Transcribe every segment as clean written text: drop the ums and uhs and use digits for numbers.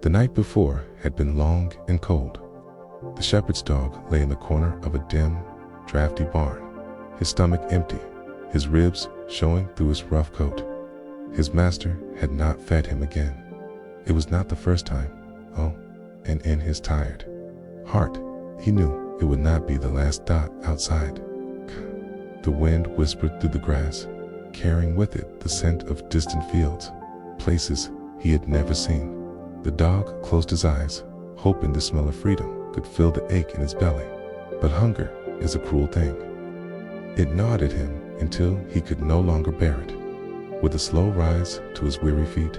The night before had been long and cold. The shepherd's dog lay in the corner of a dim, drafty barn, his stomach empty, his ribs showing through his rough coat. His master had not fed him again. It was not the first time. Oh, and in his tired heart, he knew it would not be the last dot outside. The wind whispered through the grass, carrying with it the scent of distant fields, places he had never seen. The dog closed his eyes, hoping the smell of freedom could fill the ache in his belly. But hunger is a cruel thing. It gnawed at him until he could no longer bear it. With a slow rise to his weary feet,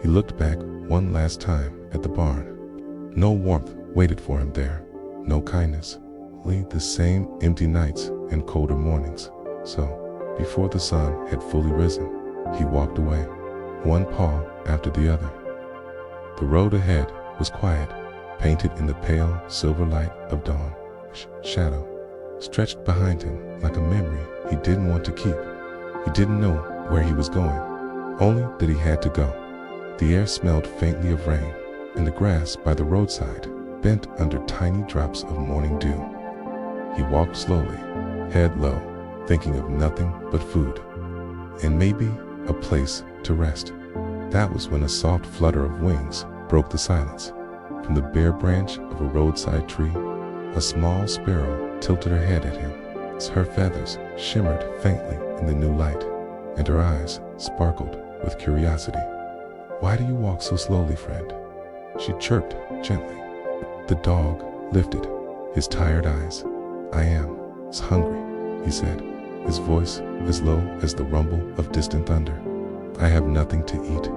he looked back one last time at the barn. No warmth waited for him there, no kindness, only the same empty nights and colder mornings. So, before the sun had fully risen, he walked away, one paw after the other. The road ahead was quiet, painted in the pale silver light of dawn. Shadow stretched behind him like a memory he didn't want to keep. He didn't know where he was going, only that he had to go. The air smelled faintly of rain, and the grass by the roadside bent under tiny drops of morning dew. He walked slowly, head low, thinking of nothing but food, and maybe a place to rest. That was when a soft flutter of wings broke the silence. From the bare branch of a roadside tree, a small sparrow tilted her head at him. Her feathers shimmered faintly in the new light, and her eyes sparkled with curiosity. "Why do you walk so slowly, friend?" she chirped gently. The dog lifted his tired eyes. "I am hungry," he said, his voice as low as the rumble of distant thunder. "I have nothing to eat,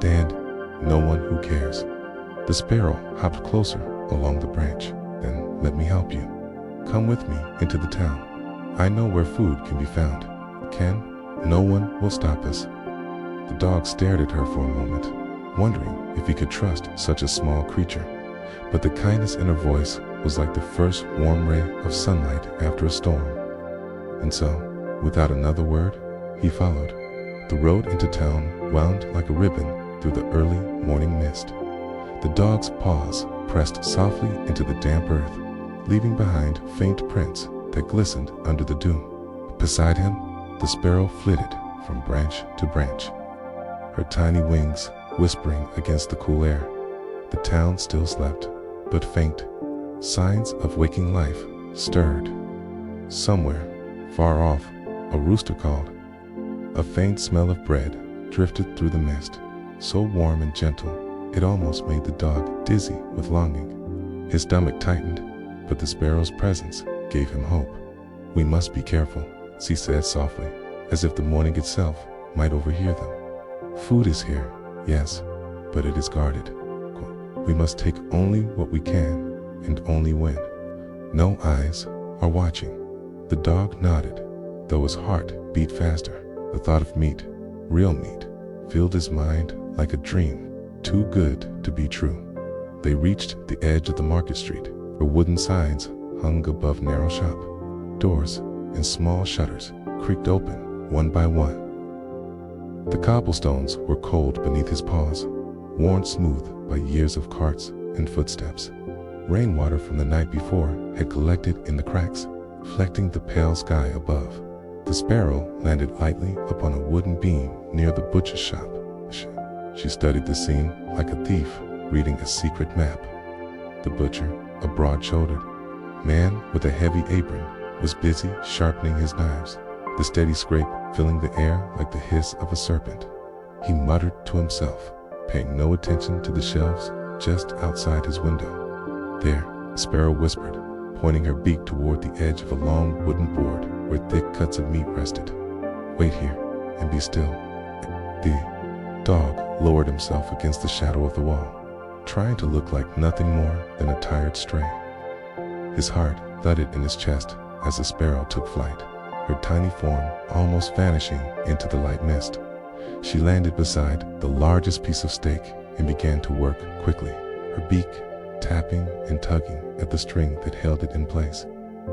and no one who cares." The sparrow hopped closer along the branch. "Then let me help you. Come with me into the town. I know where food can be found. No one will stop us." The dog stared at her for a moment, wondering if he could trust such a small creature. But the kindness in her voice was like the first warm ray of sunlight after a storm. And so, without another word, he followed. The road into town wound like a ribbon through the early morning mist. The dog's paws pressed softly into the damp earth, leaving behind faint prints that glistened under the dew. Beside him, the sparrow flitted from branch to branch, her tiny wings whispering against the cool air. The town still slept, but faint signs of waking life stirred. Somewhere, far off, a rooster called. A faint smell of bread drifted through the mist, so warm and gentle it almost made the dog dizzy with longing. His stomach tightened, but the sparrow's presence gave him hope. "We must be careful," she said softly, as if the morning itself might overhear them. "Food is here, yes, but it is guarded. We must take only what we can, and only when. No eyes are watching." The dog nodded, though his heart beat faster. The thought of meat, real meat, filled his mind like a dream, too good to be true. They reached the edge of the market street, where wooden signs hung above narrow shop doors, and small shutters creaked open one by one. The cobblestones were cold beneath his paws, worn smooth by years of carts and footsteps. Rainwater from the night before had collected in the cracks, reflecting the pale sky above. The sparrow landed lightly upon a wooden beam near the butcher's shop. She studied the scene like a thief reading a secret map. The butcher, a broad-shouldered man with a heavy apron, was busy sharpening his knives, the steady scrape filling the air like the hiss of a serpent. He muttered to himself, paying no attention to the shelves just outside his window. "There," the sparrow whispered, pointing her beak toward the edge of a long wooden board where thick cuts of meat rested. "Wait here and be still." The dog lowered himself against the shadow of the wall, trying to look like nothing more than a tired stray. His heart thudded in his chest as the sparrow took flight, her tiny form almost vanishing into the light mist. She landed beside the largest piece of steak and began to work quickly, her beak tapping and tugging at the string that held it in place.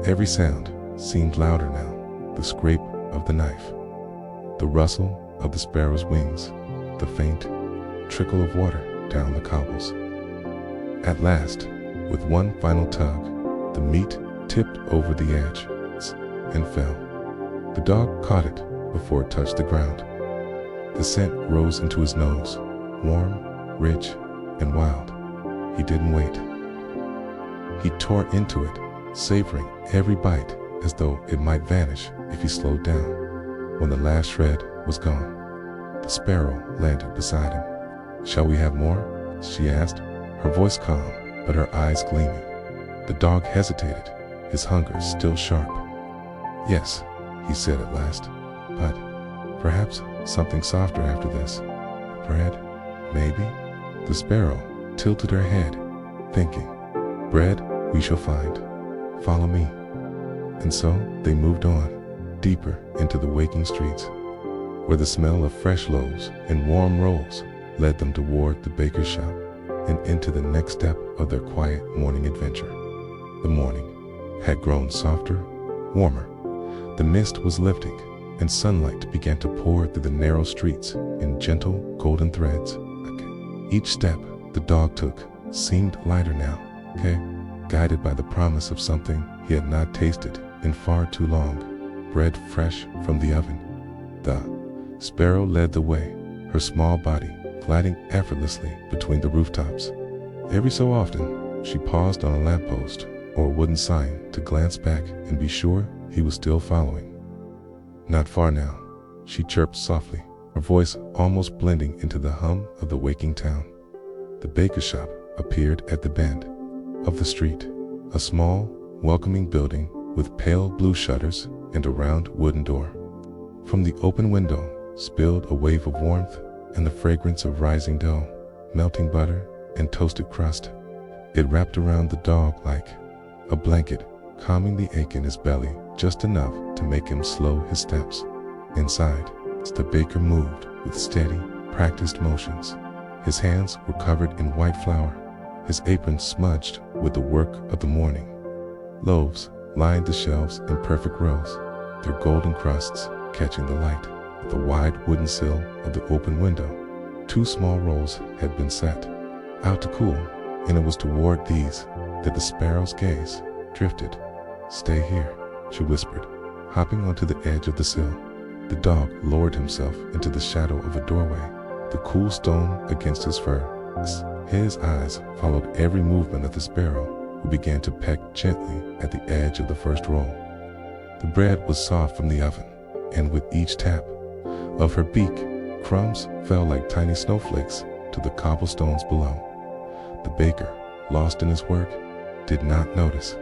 Every sound seemed louder now, the scrape of the knife, the rustle of the sparrow's wings, the faint trickle of water down the cobbles. At last, with one final tug, the meat tipped over the edge and fell. The dog caught it before it touched the ground. The scent rose into his nose, warm, rich, and wild. He didn't wait. He tore into it, savoring every bite as though it might vanish if he slowed down. When the last shred was gone, the sparrow landed beside him. "Shall we have more?" she asked, her voice calm, but her eyes gleaming. The dog hesitated, his hunger still sharp. "Yes," he said at last, "but perhaps something softer after this. Bread, maybe?" The sparrow tilted her head, thinking, "Bread we shall find. Follow me." And so they moved on, deeper into the waking streets, where the smell of fresh loaves and warm rolls led them toward the baker's shop and into the next step of their quiet morning adventure. The morning had grown softer, warmer. The mist was lifting, and sunlight began to pour through the narrow streets in gentle golden threads. Each step the dog took seemed lighter now, guided by the promise of something he had not tasted in far too long, bread fresh from the oven. The sparrow led the way, her small body gliding effortlessly between the rooftops. Every so often, she paused on a lamppost or a wooden sign to glance back and be sure he was still following. "Not far now," she chirped softly, her voice almost blending into the hum of the waking town. The baker's shop appeared at the bend of the street, a small, welcoming building with pale blue shutters and a round wooden door. From the open window spilled a wave of warmth and the fragrance of rising dough, melting butter, and toasted crust. It wrapped around the dog like a blanket, calming the ache in his belly just enough to make him slow his steps. Inside, the baker moved with steady, practiced motions. His hands were covered in white flour, his apron smudged with the work of the morning. Loaves lined the shelves in perfect rows, their golden crusts catching the light. The wide wooden sill of the open window, 2 small rolls had been set out to cool, and it was toward these that the sparrow's gaze drifted. "Stay here," she whispered, hopping onto the edge of the sill. The dog lowered himself into the shadow of a doorway, the cool stone against his fur. His eyes followed every movement of the sparrow, who began to peck gently at the edge of the first roll. The bread was soft from the oven, and with each tap of her beak, crumbs fell like tiny snowflakes to the cobblestones below. The baker, lost in his work, did not notice.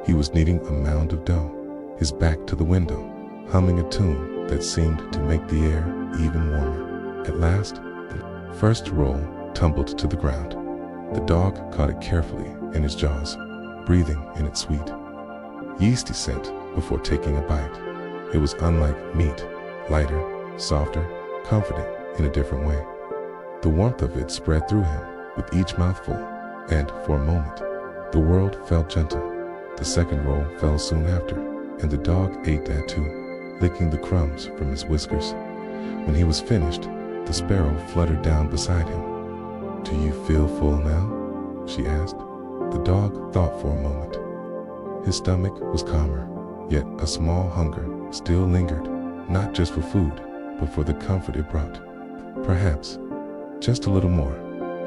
He was kneading a mound of dough, his back to the window, humming a tune that seemed to make the air even warmer. At last, the first roll tumbled to the ground. The dog caught it carefully in his jaws, breathing in its sweet, yeasty scent before taking a bite. It was unlike meat, lighter, softer, comforting in a different way. The warmth of it spread through him with each mouthful, and for a moment, the world felt gentle. The second roll fell soon after, and the dog ate that too, licking the crumbs from his whiskers. When he was finished, the sparrow fluttered down beside him. "Do you feel full now?" she asked. The dog thought for a moment. His stomach was calmer, yet a small hunger still lingered, not just for food, but for the comfort it brought. "Perhaps just a little more,"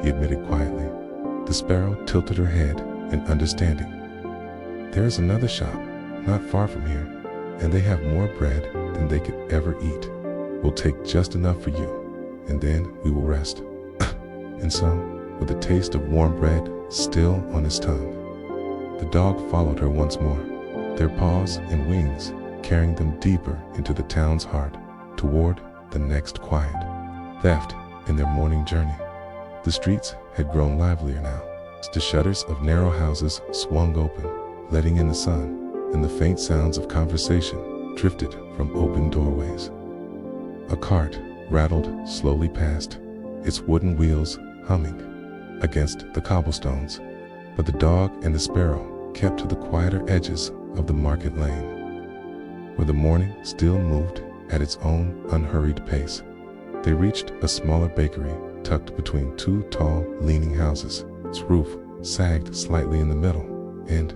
he admitted quietly. The sparrow tilted her head in understanding. "There is another shop not far from here, and they have more bread than they could ever eat. We'll take just enough for you, and then we will rest." And so, with the taste of warm bread still on his tongue, the dog followed her once more, their paws and wings carrying them deeper into the town's heart, toward the next quiet theft in their morning journey. The streets had grown livelier now. The shutters of narrow houses swung open, letting in the sun, and the faint sounds of conversation drifted from open doorways. A cart rattled slowly past, its wooden wheels humming against the cobblestones, but the dog and the sparrow kept to the quieter edges of the market lane, where the morning still moved at its own unhurried pace. They reached a smaller bakery tucked between 2 tall, leaning houses. Its roof sagged slightly in the middle, and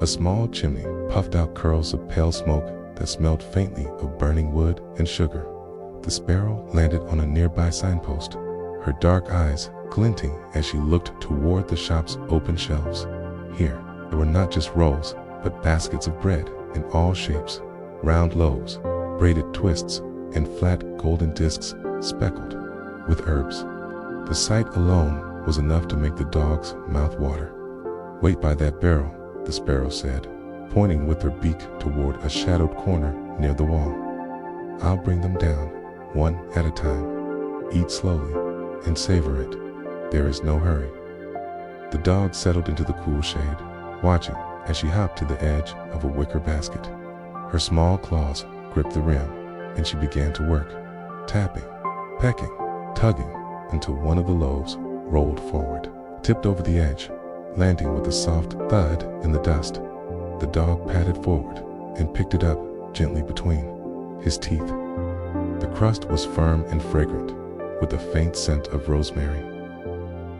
a small chimney puffed out curls of pale smoke that smelled faintly of burning wood and sugar. The sparrow landed on a nearby signpost, her dark eyes glinting as she looked toward the shop's open shelves. Here, there were not just rolls, but baskets of bread in all shapes, round loaves, braided twists, and flat golden discs speckled with herbs. The sight alone was enough to make the dog's mouth water. "Wait by that barrel," the sparrow said, pointing with her beak toward a shadowed corner near the wall. "I'll bring them down, one at a time. Eat slowly and savor it. There is no hurry." The dog settled into the cool shade, watching as she hopped to the edge of a wicker basket. Her small claws gripped the rim, and she began to work, tapping, pecking, tugging, until one of the loaves rolled forward, tipped over the edge, landing with a soft thud in the dust. The dog patted forward and picked it up gently between his teeth. The crust was firm and fragrant, with a faint scent of rosemary.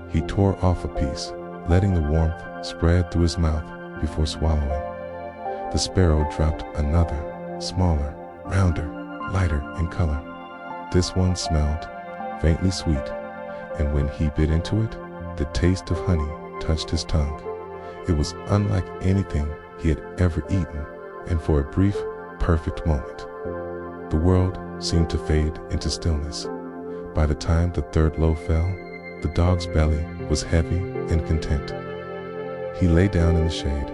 He tore off a piece, letting the warmth spread through his mouth before swallowing. The sparrow dropped another, smaller, rounder, lighter in color. This one smelled faintly sweet, and when he bit into it, the taste of honey touched his tongue. It was unlike anything he had ever eaten, and for a brief, perfect moment, the world seemed to fade into stillness. By the time the third loaf fell, the dog's belly was heavy and content. He lay down in the shade,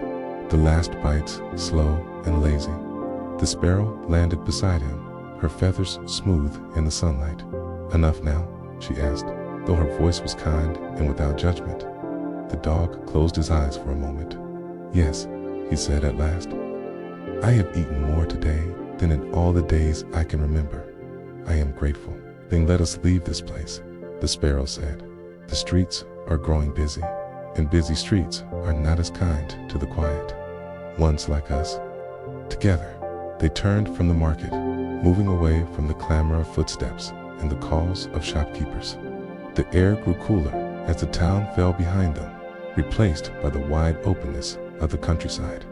the last bites slow and lazy. The sparrow landed beside him, her feathers smooth in the sunlight. "Enough now?" she asked, though her voice was kind and without judgment. The dog closed his eyes for a moment. "Yes," he said at last. "I have eaten more today than in all the days I can remember. I am grateful." "Then let us leave this place," the sparrow said. "The streets are growing busy, and busy streets are not as kind to the quiet ones like us." Together, they turned from the market, moving away from the clamor of footsteps and the calls of shopkeepers. The air grew cooler as the town fell behind them, replaced by the wide openness of the countryside.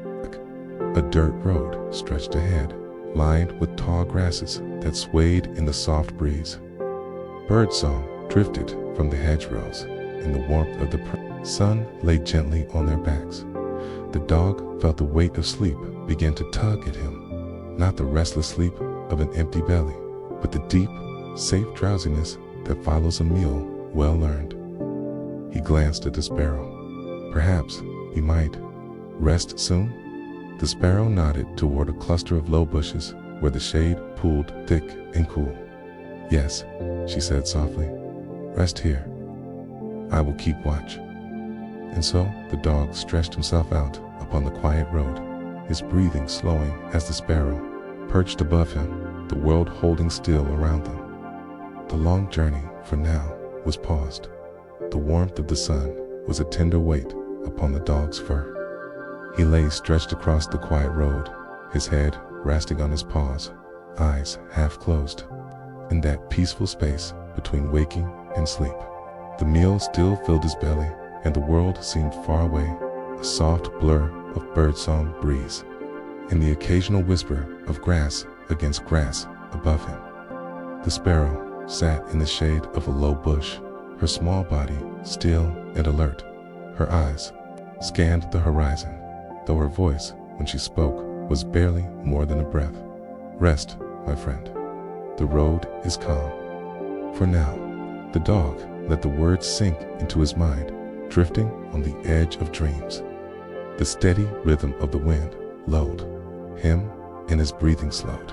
A dirt road stretched ahead, lined with tall grasses that swayed in the soft breeze. Birdsong drifted from the hedgerows, and the warmth of the sun lay gently on their backs. The dog felt the weight of sleep begin to tug at him, not the restless sleep of an empty belly, but the deep, safe drowsiness that follows a meal well earned. He glanced at the sparrow. "Perhaps we might rest soon?" The sparrow nodded toward a cluster of low bushes where the shade pooled thick and cool. "Yes," she said softly. "Rest here. I will keep watch." And so the dog stretched himself out upon the quiet road, his breathing slowing as the sparrow perched above him, the world holding still around them. The long journey, for now, was paused. The warmth of the sun was a tender weight upon the dog's fur. He lay stretched across the quiet road, his head resting on his paws, eyes half closed, in that peaceful space between waking and sleep. The meal still filled his belly, and the world seemed far away, a soft blur of birdsong breeze, and the occasional whisper of grass against grass above him. The sparrow sat in the shade of a low bush, her small body still and alert. Her eyes scanned the horizon, though her voice, when she spoke, was barely more than a breath. "Rest, my friend. The road is calm. For now." The dog let the words sink into his mind, drifting on the edge of dreams. The steady rhythm of the wind lulled him, and his breathing slowed.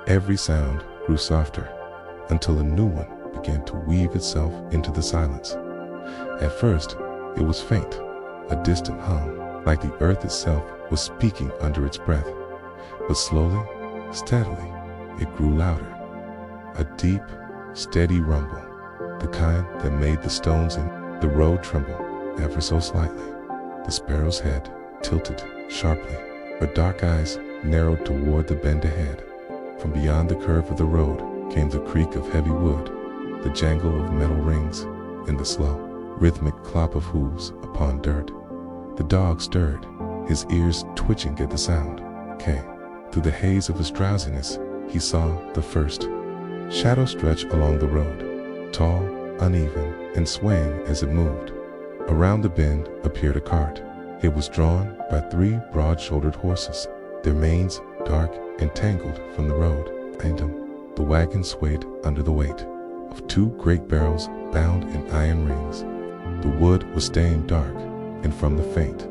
Every sound grew softer, until a new one began to weave itself into the silence. At first, it was faint, a distant hum, like the earth itself was speaking under its breath. But slowly, steadily, it grew louder. A deep, steady rumble, the kind that made the stones in the road tremble ever so slightly. The sparrow's head tilted sharply. Her dark eyes narrowed toward the bend ahead. From beyond the curve of the road came the creak of heavy wood, the jangle of metal rings, and the slow rhythmic clop of hooves upon dirt. The dog stirred, his ears twitching at the sound. Through the haze of his drowsiness, he saw the first shadow stretch along the road, tall, uneven, and swaying as it moved. Around the bend appeared a cart. It was drawn by 3 broad-shouldered horses, their manes dark and tangled from the road. Behind them, the wagon swayed under the weight of 2 great barrels bound in iron rings. The wood was stained dark, and from the faint,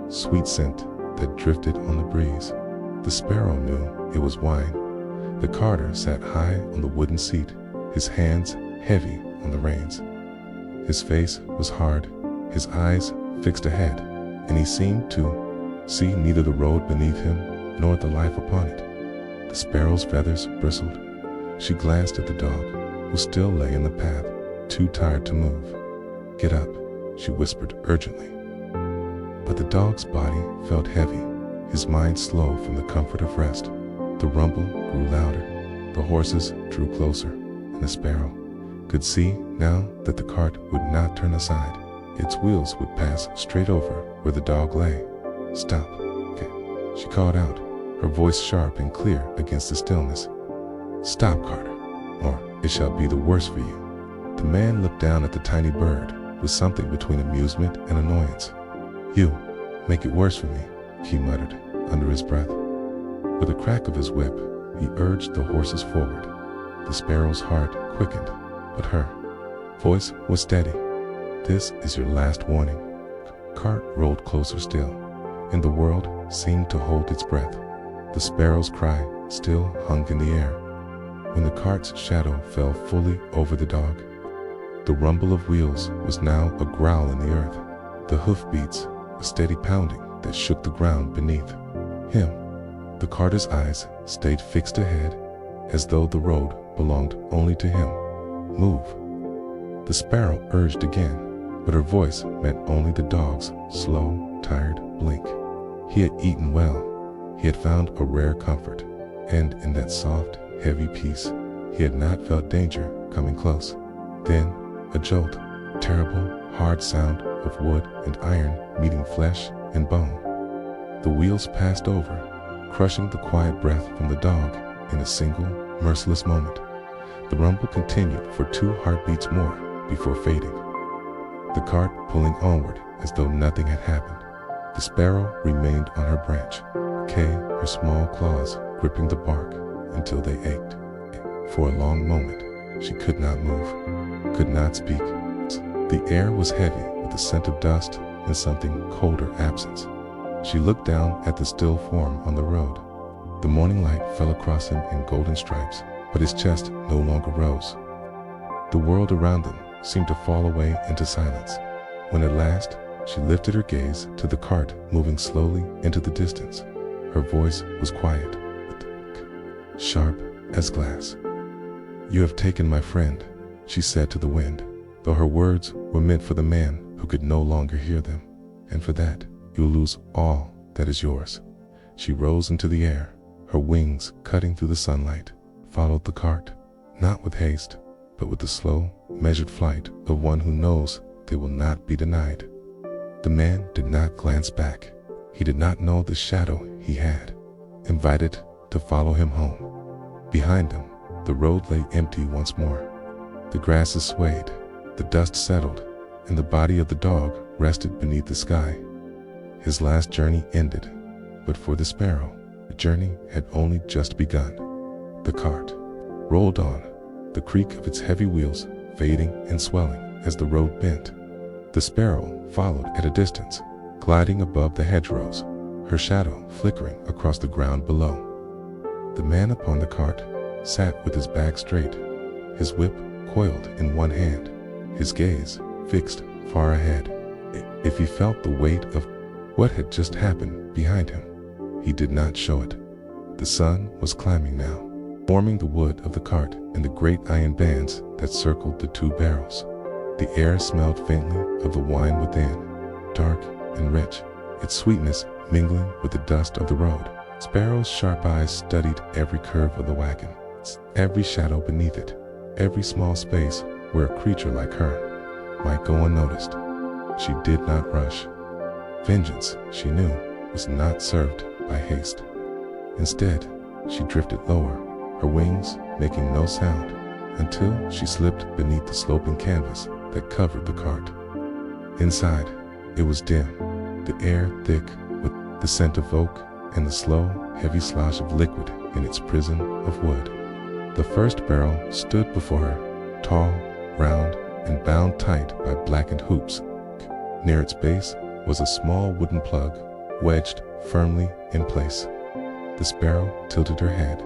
sweet scent that drifted on the breeze, the sparrow knew it was wine. The carter sat high on the wooden seat, his hands heavy on the reins. His face was hard, his eyes fixed ahead, and he seemed to see neither the road beneath him nor the life upon it. The sparrow's feathers bristled. She glanced at the dog, who still lay in the path, too tired to move. "Get up," she whispered urgently. But the dog's body felt heavy, his mind slow from the comfort of rest. The rumble grew louder, the horses drew closer, and the sparrow could see now that the cart would not turn aside. Its wheels would pass straight over where the dog lay. "Stop," she called out, her voice sharp and clear against the stillness. "Stop, Carter, or it shall be the worse for you." The man looked down at the tiny bird with something between amusement and annoyance. "You make it worse for me," he muttered under his breath. With a crack of his whip, he urged the horses forward. The sparrow's heart quickened, but her voice was steady. "This is your last warning." The cart rolled closer still, and the world seemed to hold its breath. The sparrow's cry still hung in the air. When the cart's shadow fell fully over the dog, the rumble of wheels was now a growl in the earth. The hoofbeats a steady pounding that shook the ground beneath him. The carter's eyes stayed fixed ahead, as though the road belonged only to him. "Move," the sparrow urged again, but her voice met only the dog's slow, tired blink. He had eaten well. He had found a rare comfort, and in that soft, heavy peace, he had not felt danger coming close. Then, a jolt, terrible, hard sound of wood and iron meeting flesh and bone. The wheels passed over, crushing the quiet breath from the dog in a single, merciless moment. The rumble continued for 2 heartbeats more before fading, the cart pulling onward as though nothing had happened. The sparrow remained on her branch, her small claws gripping the bark until they ached. For a long moment, she could not move, could not speak. The air was heavy with the scent of dust and something colder absence. She looked down at the still form on the road. The morning light fell across him in golden stripes, but his chest no longer rose. The world around them seemed to fall away into silence. When at last she lifted her gaze to the cart moving slowly into the distance, her voice was quiet, but sharp as glass. "You have taken my friend," she said to the wind, though her words were meant for the man who could no longer hear them. "And for that, you'll lose all that is yours." She rose into the air, her wings cutting through the sunlight, followed the cart, not with haste, but with the slow, measured flight of one who knows they will not be denied. The man did not glance back. He did not know the shadow he had invited to follow him home. Behind him, the road lay empty once more. The grasses swayed, the dust settled, and the body of the dog rested beneath the sky. His last journey ended, but for the sparrow, the journey had only just begun. The cart rolled on, the creak of its heavy wheels fading and swelling as the road bent. The sparrow followed at a distance, gliding above the hedgerows, her shadow flickering across the ground below. The man upon the cart sat with his back straight, his whip coiled in one hand, his gaze fixed far ahead. If he felt the weight of what had just happened behind him, he did not show it. The sun was climbing now, warming the wood of the cart and the great iron bands that circled the 2 barrels. The air smelled faintly of the wine within, dark and rich, its sweetness mingling with the dust of the road. Sparrow's sharp eyes studied every curve of the wagon, every shadow beneath it, every small space where a creature like her might go unnoticed. She did not rush. Vengeance, she knew, was not served by haste. Instead, she drifted lower, her wings making no sound, until she slipped beneath the sloping canvas that covered the cart. Inside, it was dim, the air thick with the scent of oak and the slow, heavy slosh of liquid in its prison of wood. The first barrel stood before her, tall, round, and bound tight by blackened hoops. Near its base was a small wooden plug, wedged firmly in place. The sparrow tilted her head,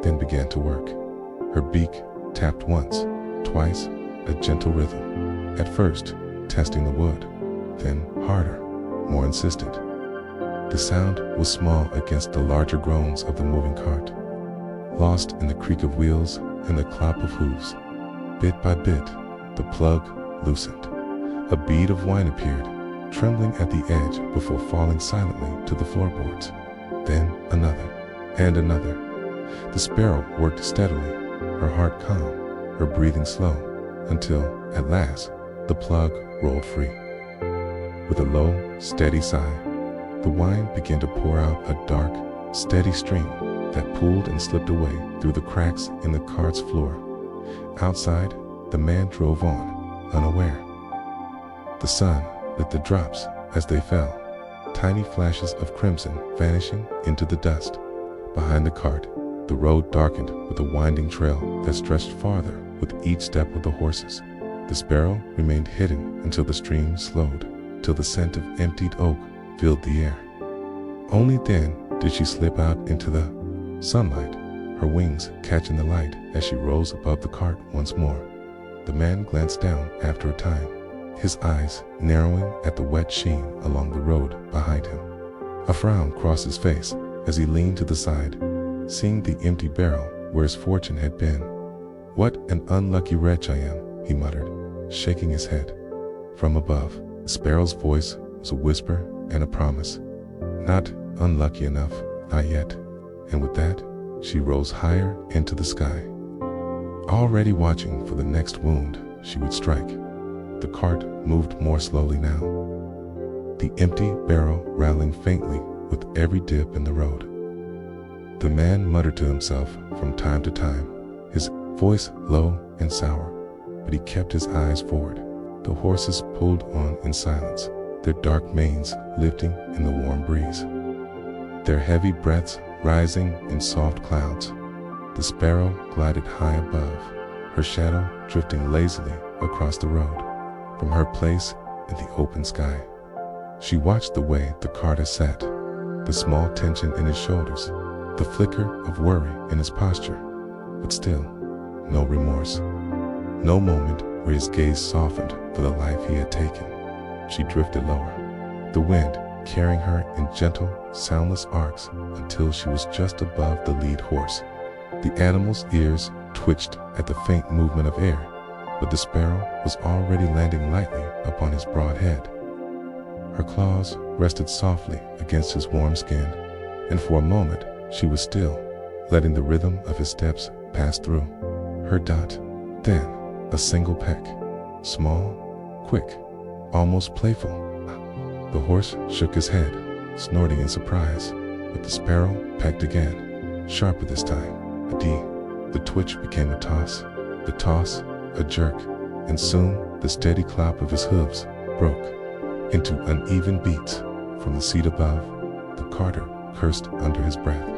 then began to work. Her beak tapped once, twice, a gentle rhythm. At first, testing the wood, then harder, more insistent. The sound was small against the larger groans of the moving cart, lost in the creak of wheels and the clop of hooves. Bit by bit, the plug loosened. A bead of wine appeared, trembling at the edge before falling silently to the floorboards. Then another, and another. The sparrow worked steadily, her heart calm, her breathing slow, until, at last, the plug rolled free. With a low, steady sigh, the wine began to pour out a dark, steady stream that pooled and slipped away through the cracks in the cart's floor. Outside, the man drove on, unaware. The sun lit the drops as they fell, tiny flashes of crimson vanishing into the dust. Behind the cart, the road darkened with a winding trail that stretched farther with each step of the horses. The sparrow remained hidden until the stream slowed, till the scent of emptied oak filled the air. Only then did she slip out into the sunlight, her wings catching the light as she rose above the cart once more. The man glanced down after a time, his eyes narrowing at the wet sheen along the road behind him. A frown crossed his face as he leaned to the side, seeing the empty barrel where his fortune had been. "What an unlucky wretch I am," he muttered, shaking his head. From above, the sparrow's voice was a whisper and a promise. "Not unlucky enough, not yet." And with that, she rose higher into the sky, already watching for the next wound she would strike. The cart moved more slowly now, the empty barrel rattling faintly with every dip in the road. The man muttered to himself from time to time, his voice low and sour, but he kept his eyes forward. The horses pulled on in silence, their dark manes lifting in the warm breeze, their heavy breaths rising in soft clouds. The sparrow glided high above, her shadow drifting lazily across the road from her place in the open sky. She watched the way the cart had sat, the small tension in his shoulders, the flicker of worry in his posture, but still no remorse, no moment where his gaze softened for the life he had taken. She drifted lower, the wind carrying her in gentle, soundless arcs until she was just above the lead horse. The animal's ears twitched at the faint movement of air, but the sparrow was already landing lightly upon his broad head. Her claws rested softly against his warm skin, and for a moment she was still, letting the rhythm of his steps pass through her dot. Then a single peck, small, quick, almost playful. The horse shook his head, snorting in surprise, but the sparrow pecked again, sharper this time. A D. The twitch became a toss, the toss a jerk, and soon the steady clop of his hooves broke into uneven beats. From the seat above, the carter cursed under his breath.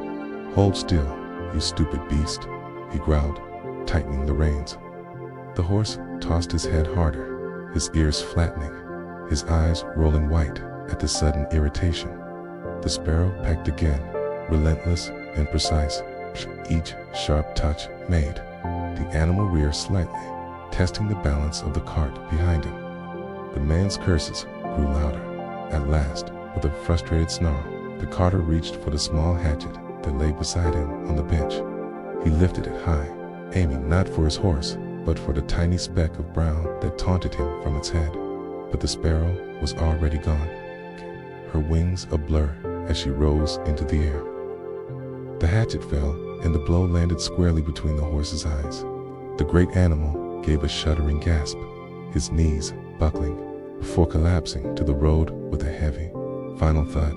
"Hold still, you stupid beast," he growled, tightening the reins. The horse tossed his head harder, his ears flattening, his eyes rolling white at the sudden irritation. The sparrow pecked again, relentless and precise. Each sharp touch made the animal rear slightly, testing the balance of the cart behind him. The man's curses grew louder. At last, with a frustrated snarl, the carter reached for the small hatchet that lay beside him on the bench. He lifted it high, aiming not for his horse, but for the tiny speck of brown that taunted him from its head. But the sparrow was already gone, her wings a blur as she rose into the air. The hatchet fell, and the blow landed squarely between the horse's eyes. The great animal gave a shuddering gasp, his knees buckling before collapsing to the road with a heavy, final thud.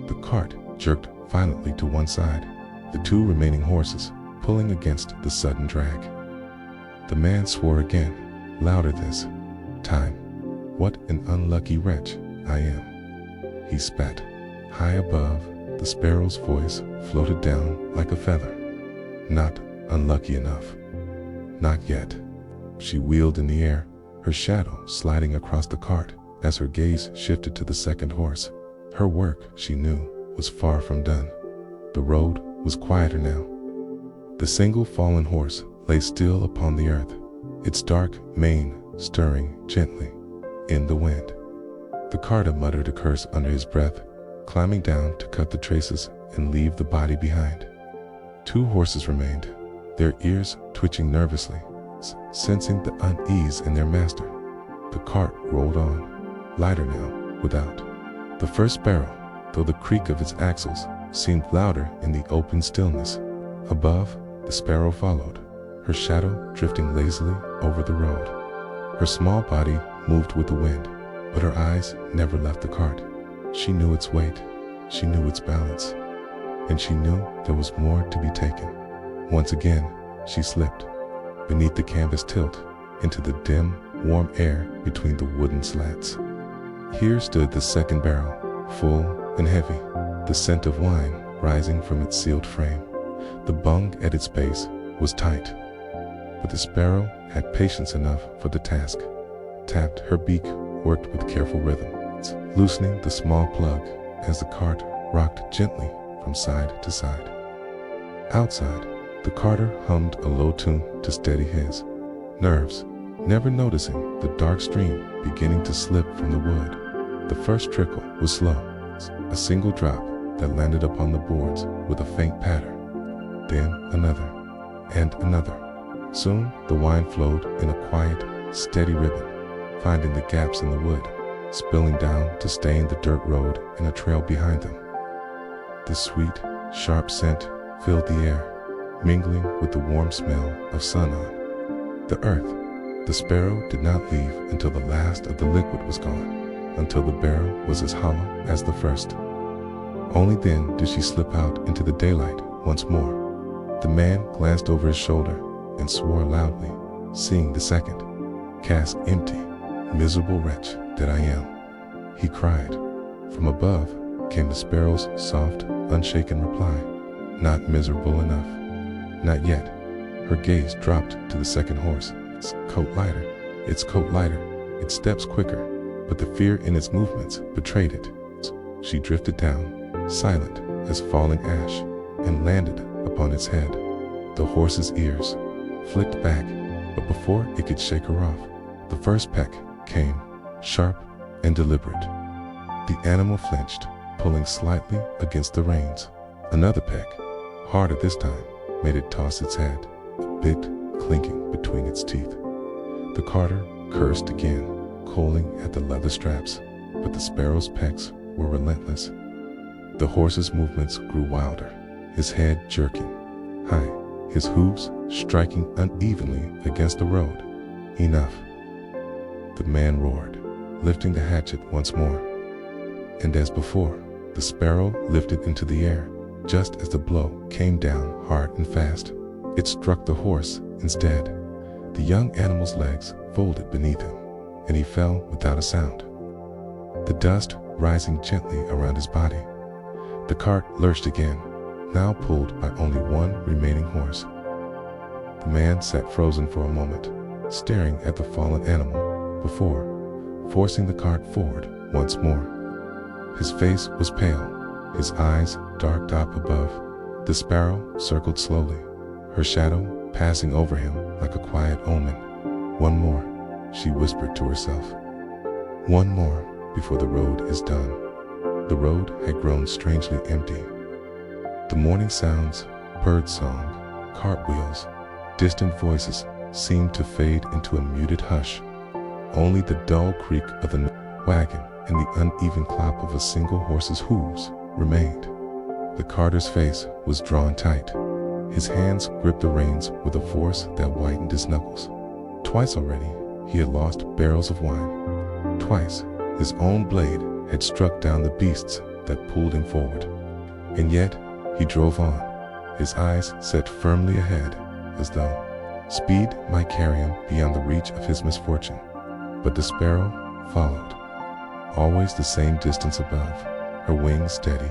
The cart jerked violently to one side, the two remaining horses pulling against the sudden drag. The man swore again, louder this time. "What an unlucky wretch I am," he spat. High above, the sparrow's voice floated down like a feather. "Not unlucky enough. Not yet." She wheeled in the air, her shadow sliding across the cart as her gaze shifted to the second horse. Her work, she knew, was far from done. The road was quieter now. The single fallen horse lay still upon the earth, its dark mane stirring gently in the wind. The carter muttered a curse under his breath, climbing down to cut the traces and leave the body behind. Two horses remained, their ears twitching nervously, sensing the unease in their master. The cart rolled on, lighter now, without. The first sparrow, though the creak of its axles seemed louder in the open stillness. Above, the sparrow followed, her shadow drifting lazily over the road. Her small body moved with the wind, but her eyes never left the cart. She knew its weight, she knew its balance, and she knew there was more to be taken. Once again, she slipped beneath the canvas tilt into the dim, warm air between the wooden slats. Here stood the second barrel, full and heavy, the scent of wine rising from its sealed frame. The bung at its base was tight, but the sparrow had patience enough for the task. Tapped, her beak worked with careful rhythm, loosening the small plug as the cart rocked gently from side to side. Outside, the carter hummed a low tune to steady his nerves, never noticing the dark stream beginning to slip from the wood. The first trickle was slow, a single drop that landed upon the boards with a faint patter. Then another, and another. Soon the wine flowed in a quiet, steady ribbon, finding the gaps in the wood, spilling down to stain the dirt road and a trail behind them. The sweet, sharp scent filled the air, mingling with the warm smell of sun on the earth. The sparrow did not leave until the last of the liquid was gone, until the barrel was as hollow as the first. Only then did she slip out into the daylight once more. The man glanced over his shoulder and swore loudly, seeing the second cask empty. "Miserable wretch that I am," he cried. From above came the sparrow's soft, unshaken reply, "Not miserable enough. Not yet." Her gaze dropped to the second horse, its coat lighter, its steps quicker, but the fear in its movements betrayed it. She drifted down, silent as falling ash, and landed upon its head. The horse's ears flicked back, but before it could shake her off, the first peck came, sharp and deliberate. The animal flinched, pulling slightly against the reins. Another peck, harder this time, made it toss its head, a bit clinking between its teeth. The carter cursed again, pulling at the leather straps, but the sparrow's pecks were relentless. The horse's movements grew wilder, his head jerking high, his hooves striking unevenly against the road. "Enough," the man roared, lifting the hatchet once more. And as before, the sparrow lifted into the air, just as the blow came down hard and fast. It struck the horse instead. The young animal's legs folded beneath him, and he fell without a sound, the dust rising gently around his body. The cart lurched again, now pulled by only one remaining horse. The man sat frozen for a moment, staring at the fallen animal, before forcing the cart forward once more. His face was pale, his eyes dark up above. The sparrow circled slowly, her shadow passing over him like a quiet omen. "One more," she whispered to herself. "One more before the road is done." The road had grown strangely empty. The morning sounds, bird song, cartwheels, distant voices seemed to fade into a muted hush. Only the dull creak of the wagon and the uneven clop of a single horse's hooves remained. The carter's face was drawn tight. His hands gripped the reins with a force that whitened his knuckles. Twice already, he had lost barrels of wine, Twice, his own blade had struck down the beasts that pulled him forward. And yet, he drove on, his eyes set firmly ahead, as though speed might carry him beyond the reach of his misfortune. But the sparrow followed, always the same distance above, her wings steady,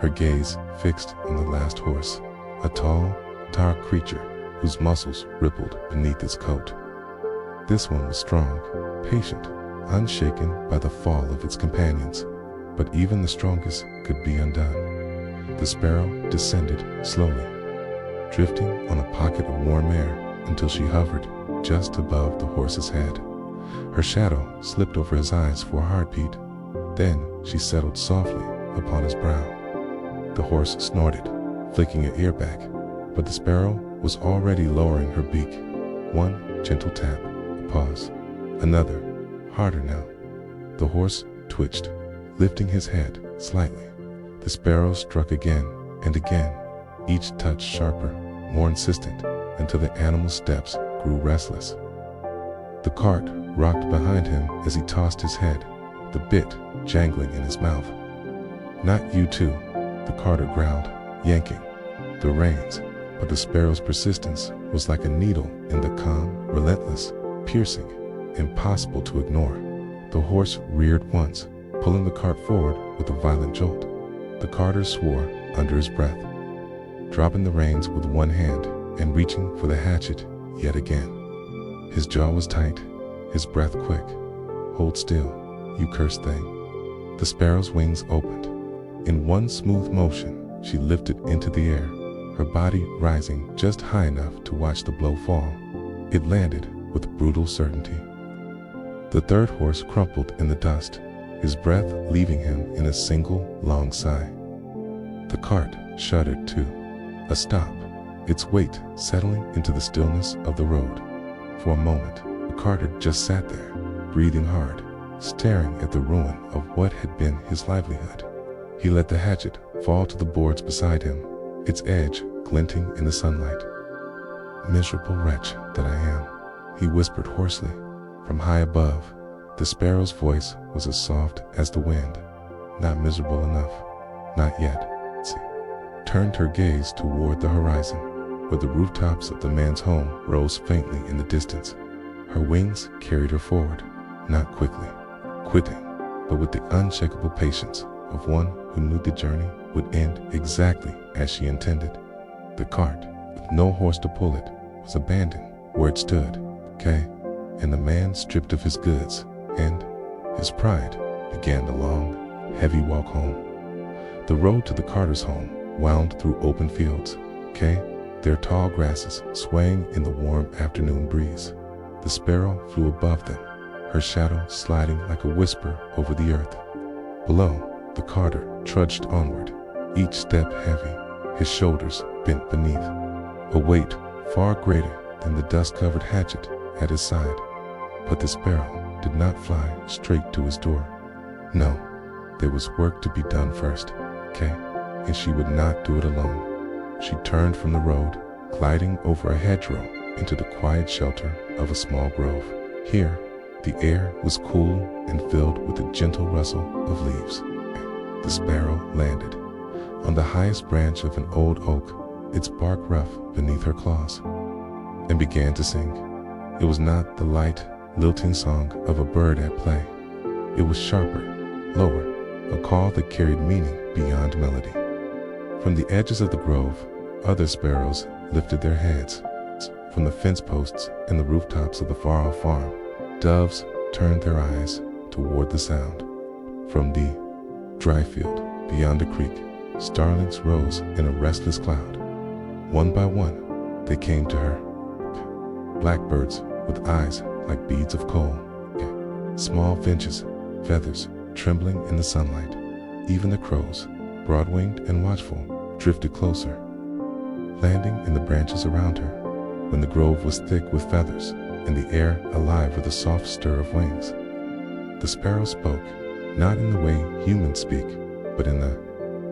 her gaze fixed on the last horse, a tall, dark creature whose muscles rippled beneath its coat. This one was strong, patient, unshaken by the fall of its companions, but even the strongest could be undone. The sparrow descended slowly, drifting on a pocket of warm air until she hovered just above the horse's head. Her shadow slipped over his eyes for a heartbeat. Then she settled softly upon his brow. The horse snorted, flicking an ear back, but the sparrow was already lowering her beak. One gentle tap, a pause, another, harder now. The horse twitched, lifting his head slightly. The sparrow struck again and again, each touch sharper, more insistent, until the animal's steps grew restless. The cart rocked behind him as he tossed his head, the bit jangling in his mouth. "Not you too," the carter growled, yanking the reins, but the sparrow's persistence was like a needle in the calm, relentless, piercing, impossible to ignore. The horse reared once, pulling the cart forward with a violent jolt. The carter swore under his breath, dropping the reins with one hand and reaching for the hatchet yet again. His jaw was tight, his breath quick. "Hold still, you cursed thing." The sparrow's wings opened. In one smooth motion, she lifted into the air, her body rising just high enough to watch the blow fall. It landed with brutal certainty. The third horse crumpled in the dust, his breath leaving him in a single long sigh. The cart shuddered too. A stop, its weight settling into the stillness of the road. For a moment, the carter just sat there, breathing hard, staring at the ruin of what had been his livelihood. He let the hatchet fall to the boards beside him, its edge glinting in the sunlight. "Miserable wretch that I am," he whispered hoarsely. From high above, the sparrow's voice was as soft as the wind. "Not miserable enough. Not yet." She turned her gaze toward the horizon, where the rooftops of the man's home rose faintly in the distance. Her wings carried her forward, not quickly, quitting, but with the unshakable patience of one who knew the journey would end exactly as she intended. The cart, with no horse to pull it, was abandoned where it stood, and the man stripped of his goods, and his pride began the long, heavy walk home. The road to the carter's home wound through open fields, their tall grasses swaying in the warm afternoon breeze. The sparrow flew above them, her shadow sliding like a whisper over the earth. Below, the carter trudged onward, each step heavy, his shoulders bent beneath, a weight far greater than the dust-covered hatchet at his side. But the sparrow did not fly straight to his door. No, there was work to be done first, and she would not do it alone. She turned from the road, gliding over a hedgerow into the quiet shelter of a small grove. Here, the air was cool and filled with the gentle rustle of leaves. The sparrow landed on the highest branch of an old oak, its bark rough beneath her claws, and began to sing. It was not the light, lilting song of a bird at play. It was sharper, lower, a call that carried meaning beyond melody. From the edges of the grove, other sparrows lifted their heads. From the fence posts and the rooftops of the far-off farm, doves turned their eyes toward the sound. From the dry field beyond the creek, starlings rose in a restless cloud. One by one, they came to her. Blackbirds with eyes like beads of coal, small finches, feathers trembling in the sunlight. Even the crows, broad-winged and watchful, drifted closer, landing in the branches around her. When the grove was thick with feathers and the air alive with a soft stir of wings, the sparrow spoke, not in the way humans speak, but in the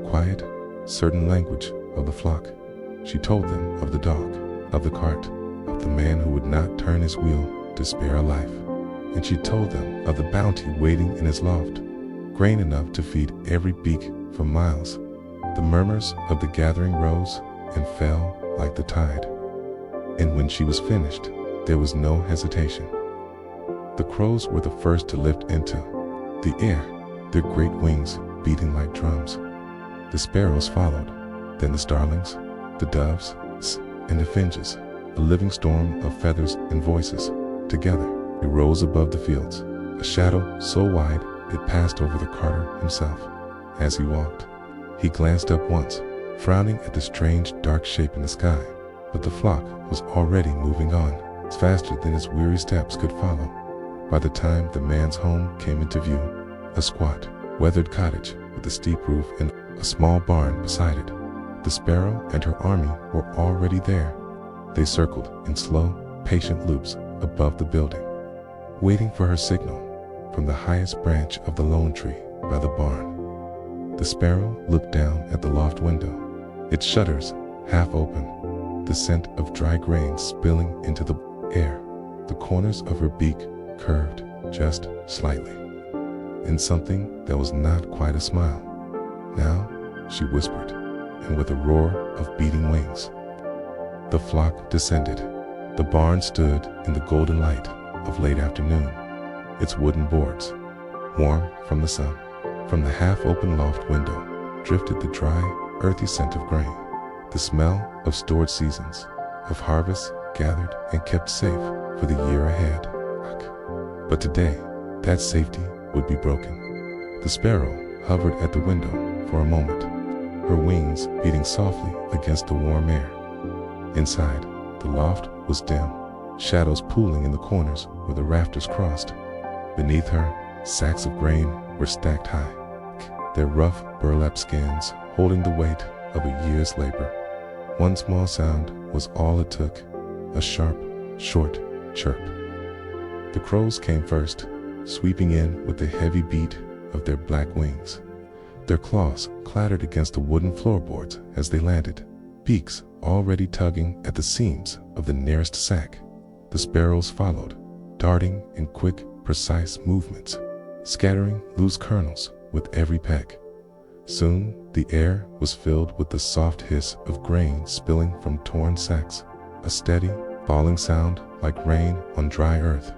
quiet, certain language of the flock. She told them of the dog, of the cart, of the man who would not turn his wheel to spare a life. and she told them of the bounty waiting in his loft, grain enough to feed every beak for miles. The murmurs of the gathering rose and fell like the tide, and when she was finished, there was no hesitation. The crows were the first to lift into the air, their great wings beating like drums. The sparrows followed, then the starlings, the doves, and the finches, a living storm of feathers and voices. Together, they rose above the fields, a shadow so wide it passed over the carter himself. As he walked, he glanced up once, frowning at the strange dark shape in the sky, but the flock was already moving on, faster than his weary steps could follow. By the time the man's home came into view, a squat, weathered cottage with a steep roof and a small barn beside it, the sparrow and her army were already there. They circled in slow, patient loops above the building, waiting for her signal from the highest branch of the lone tree by the barn. The sparrow looked down at the loft window, its shutters half open, the scent of dry grain spilling into the air. The corners of her beak curved just slightly in something that was not quite a smile. "Now," she whispered, and with a roar of beating wings, the flock descended. The barn stood in the golden light of late afternoon, its wooden boards warm from the sun. From the half-open loft window drifted the dry, earthy scent of grain, the smell of stored seasons, of harvests gathered and kept safe for the year ahead. But today, that safety would be broken. The sparrow hovered at the window for a moment, her wings beating softly against the warm air. Inside, the loft was dim, shadows pooling in the corners where the rafters crossed. Beneath her, sacks of grain were stacked high, their rough burlap skins holding the weight of a year's labor. One small sound was all it took, a sharp, short chirp. The crows came first, sweeping in with the heavy beat of their black wings. Their claws clattered against the wooden floorboards as they landed, beaks already tugging at the seams of the nearest sack. The sparrows followed, darting in quick, precise movements, scattering loose kernels with every peck. Soon the air was filled with the soft hiss of grain spilling from torn sacks, a steady, falling sound like rain on dry earth.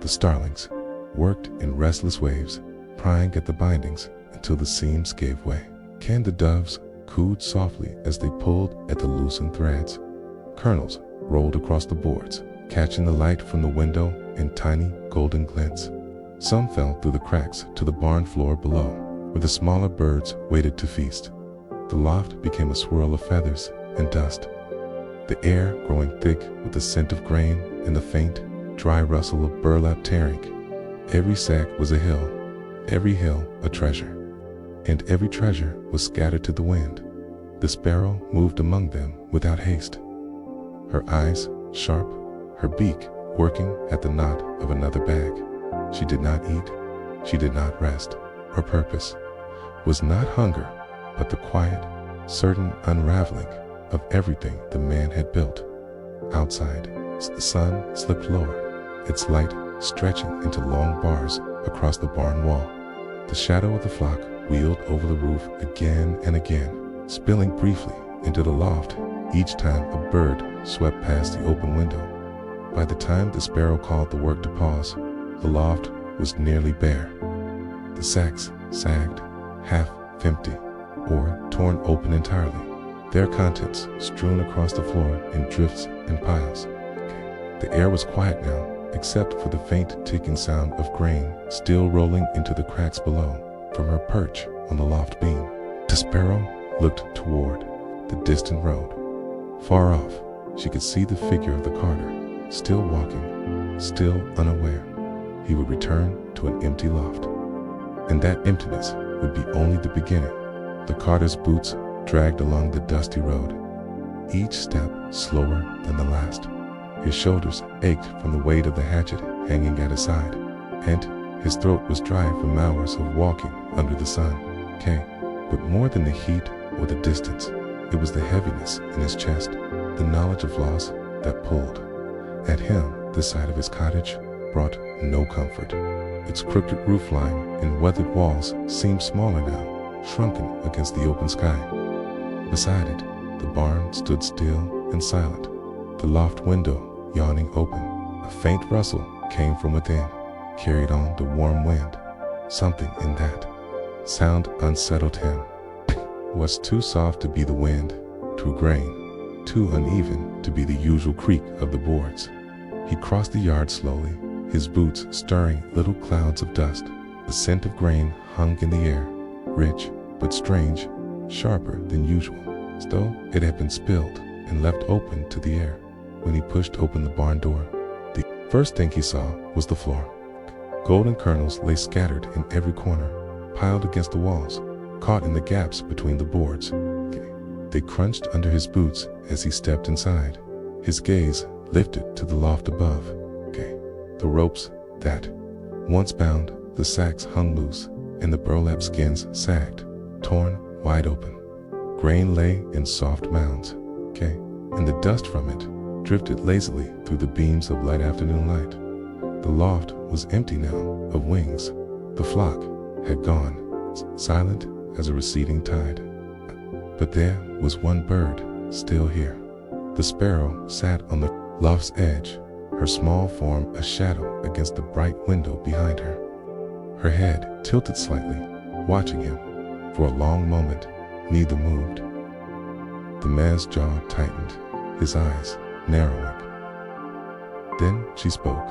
The starlings worked in restless waves, prying at the bindings until the seams gave way. The doves cooed softly as they pulled at the loosened threads. Kernels rolled across the boards, catching the light from the window in tiny golden glints. Some fell through the cracks to the barn floor below, where the smaller birds waited to feast. The loft became a swirl of feathers and dust, the air growing thick with the scent of grain and the faint, dry rustle of burlap tearing. Every sack was a hill, every hill a treasure, and every treasure was scattered to the wind. The sparrow moved among them without haste, her eyes sharp, her beak working at the knot of another bag. She did not eat, she did not rest. Her purpose was not hunger, but the quiet, certain unraveling of everything the man had built. Outside, the sun slipped lower, its light stretching into long bars across the barn wall. The shadow of the flock wheeled over the roof again and again, spilling briefly into the loft each time a bird swept past the open window. By the time the sparrow called the work to pause, the loft was nearly bare. The sacks sagged, half empty, or torn open entirely, their contents strewn across the floor in drifts and piles. The air was quiet now, except for the faint ticking sound of grain still rolling into the cracks below from her perch on the loft beam. The sparrow looked toward the distant road. Far off, she could see the figure of the carter, still walking, still unaware. He would return to an empty loft, and that emptiness would be only the beginning. The carter's boots dragged along the dusty road, each step slower than the last. His shoulders ached from the weight of the hatchet hanging at his side, and his throat was dry from hours of walking under the sun. But more than the heat or the distance, it was the heaviness in his chest, the knowledge of loss that pulled at him this side of his cottage brought no comfort. Its crooked roofline and weathered walls seemed smaller now, shrunken against the open sky. Beside it, the barn stood still and silent, the loft window yawning open. A faint rustle came from within, carried on the warm wind. Something in that sound unsettled him. Was too soft to be the wind, too grain, too uneven to be the usual creak of the boards. He crossed the yard slowly, his boots stirring little clouds of dust. The scent of grain hung in the air, rich but strange, sharper than usual, as though it had been spilled and left open to the air. When he pushed open the barn door, the first thing he saw was the floor. Golden kernels lay scattered in every corner, piled against the walls, caught in the gaps between the boards. They crunched under his boots as he stepped inside. His gaze lifted to the loft above. The ropes that once bound the sacks hung loose, and the burlap skins sagged, torn wide open. Grain lay in soft mounds, and the dust from it drifted lazily through the beams of light afternoon light. The loft was empty now of wings. The flock had gone, silent as a receding tide. But there was one bird still here. The sparrow sat on the loft's edge, her small form a shadow against the bright window behind her. Her head tilted slightly, watching him. For a long moment, neither moved. The man's jaw tightened, his eyes narrowing. Then she spoke,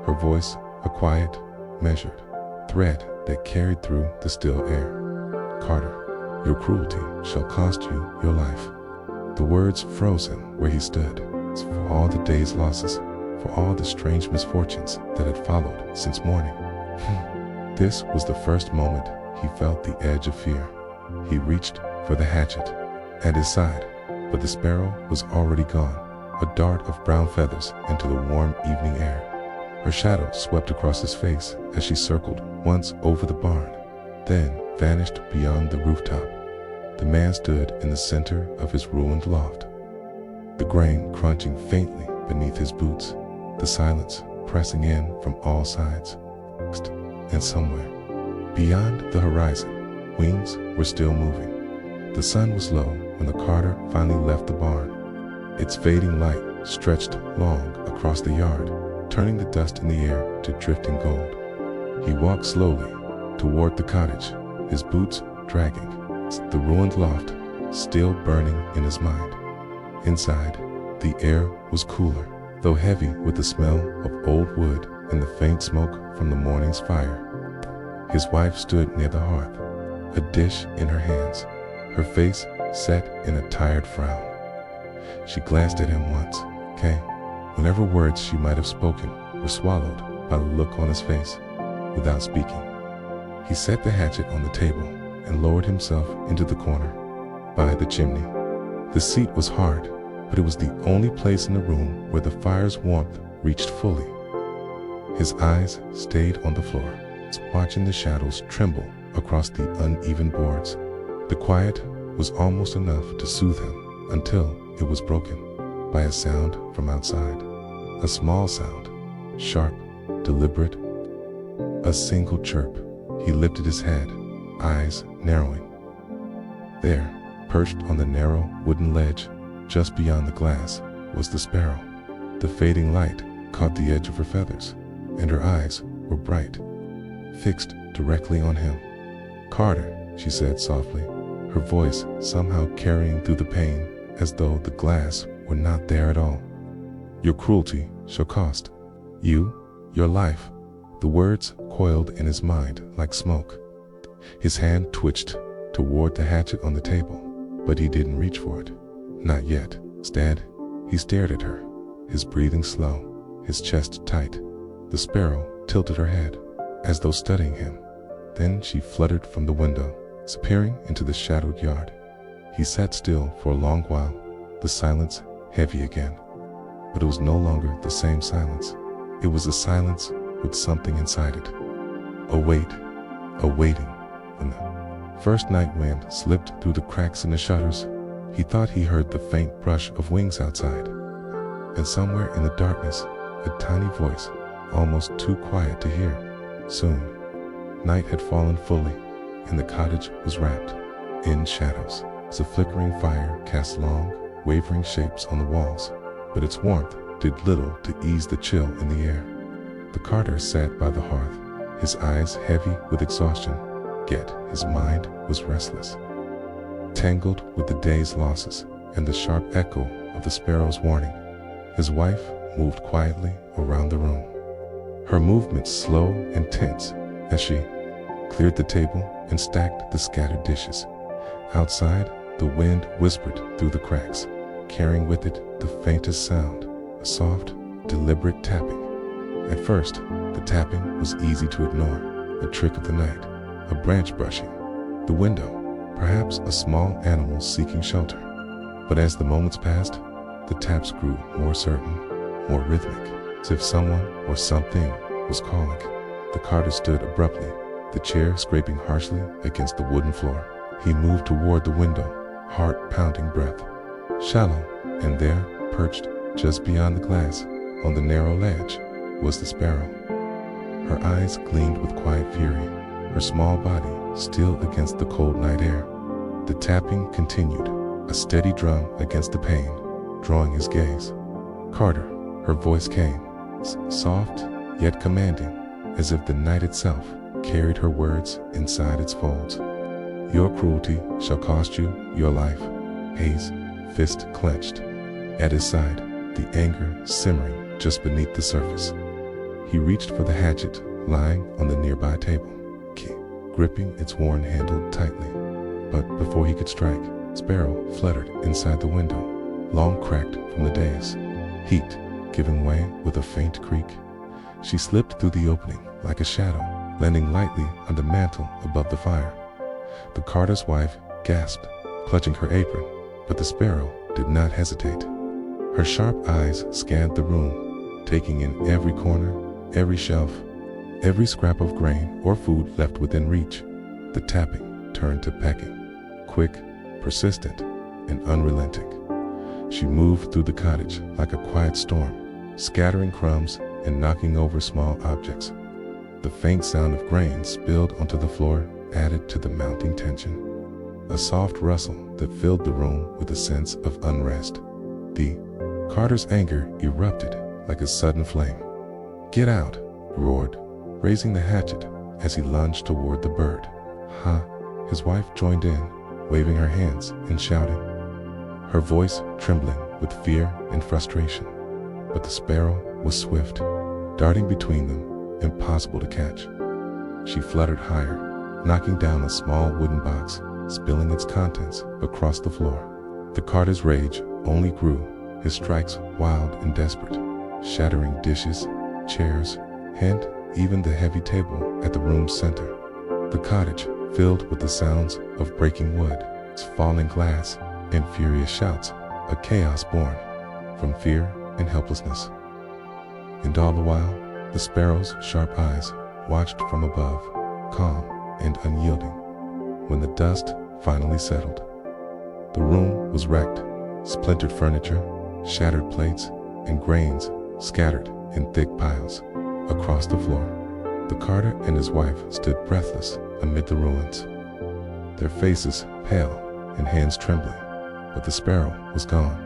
her voice a quiet, measured thread that carried through the still air. "Carter, your cruelty shall cost you your life." The words froze him where he stood. For all the day's losses, for all the strange misfortunes that had followed since morning. This was the first moment he felt the edge of fear. He reached for the hatchet at his side, but the sparrow was already gone, a dart of brown feathers into the warm evening air. Her shadow swept across his face as she circled once over the barn, then vanished beyond the rooftop. The man stood in the center of his ruined loft, the grain crunching faintly beneath his boots, the silence pressing in from all sides. And somewhere, beyond the horizon, wings were still moving. The sun was low when the carter finally left the barn. Its fading light stretched long across the yard, turning the dust in the air to drifting gold. He walked slowly toward the cottage, his boots dragging, the ruined loft still burning in his mind. Inside, the air was cooler, though heavy with the smell of old wood and the faint smoke from the morning's fire. His wife stood near the hearth, a dish in her hands, her face set in a tired frown. She glanced at him once, whenever words she might have spoken were swallowed by the look on his face. Without speaking, he set the hatchet on the table and lowered himself into the corner by the chimney. The seat was hard, but it was the only place in the room where the fire's warmth reached fully. His eyes stayed on the floor, watching the shadows tremble across the uneven boards. The quiet was almost enough to soothe him until it was broken by a sound from outside. A small sound, sharp, deliberate, a single chirp. He lifted his head, eyes narrowing. There, perched on the narrow wooden ledge just beyond the glass, was the sparrow. The fading light caught the edge of her feathers, and her eyes were bright, fixed directly on him. "Carter," she said softly, her voice somehow carrying through the pain as though the glass were not there at all. "Your cruelty shall cost you your life." The words coiled in his mind like smoke. His hand twitched toward the hatchet on the table, but he didn't reach for it. Not yet. Instead, he stared at her, his breathing slow, his chest tight. The sparrow tilted her head, as though studying him. Then she fluttered from the window, disappearing into the shadowed yard. He sat still for a long while, the silence heavy again. But it was no longer the same silence. It was a silence with something inside it. A wait, a waiting. When the first night wind slipped through the cracks in the shutters, he thought he heard the faint brush of wings outside. And somewhere in the darkness, a tiny voice, almost too quiet to hear. Soon, night had fallen fully, and the cottage was wrapped in shadows. The flickering fire cast long, wavering shapes on the walls, but its warmth did little to ease the chill in the air. The carter sat by the hearth, his eyes heavy with exhaustion, yet his mind was restless, tangled with the day's losses and the sharp echo of the sparrow's warning. His wife moved quietly around the room, her movements slow and tense as she cleared the table and stacked the scattered dishes. Outside, the wind whispered through the cracks, carrying with it the faintest sound, a soft, deliberate tapping. At first, the tapping was easy to ignore, a trick of the night, a branch brushing the window, perhaps a small animal seeking shelter. But as the moments passed, the taps grew more certain, more rhythmic, as if someone or something was calling. The carter stood abruptly, the chair scraping harshly against the wooden floor. He moved toward the window, heart-pounding breath shallow, and there, perched just beyond the glass, on the narrow ledge, was the sparrow. Her eyes gleamed with quiet fury, her small body still against the cold night air. The tapping continued, a steady drum against the pane, drawing his gaze. "Carter," her voice came, soft yet commanding, as if the night itself carried her words inside its folds. "Your cruelty shall cost you your life." Hayes' fist clenched. At his side, the anger simmering just beneath the surface. He reached for the hatchet lying on the nearby table, gripping its worn handle tightly. But before he could strike, Sparrow fluttered inside the window, long cracked from the days, heat giving way with a faint creak. She slipped through the opening like a shadow, landing lightly on the mantel above the fire. The carter's wife gasped, clutching her apron, but the sparrow did not hesitate. Her sharp eyes scanned the room, taking in every corner, every shelf, every scrap of grain or food left within reach. The tapping turned to pecking, quick, persistent, and unrelenting. She moved through the cottage like a quiet storm, scattering crumbs and knocking over small objects. The faint sound of grain spilled onto the floor added to the mounting tension, a soft rustle that filled the room with a sense of unrest. The carter's anger erupted like a sudden flame. "Get out!" he roared, raising the hatchet as he lunged toward the bird. "Huh?" His wife joined in, waving her hands and shouting, her voice trembling with fear and frustration. But the sparrow was swift, darting between them, impossible to catch. She fluttered higher, knocking down a small wooden box, spilling its contents across the floor. The carter's rage only grew, his strikes wild and desperate, shattering dishes, chairs, and even the heavy table at the room's center. The cottage filled with the sounds of breaking wood, falling glass, and furious shouts, a chaos born from fear and helplessness. And all the while, the sparrow's sharp eyes watched from above, calm and unyielding. When the dust finally settled, the room was wrecked, splintered furniture, shattered plates, and grains scattered in thick piles across the floor. The carter and his wife stood breathless amid the ruins, their faces pale and hands trembling. But the sparrow was gone,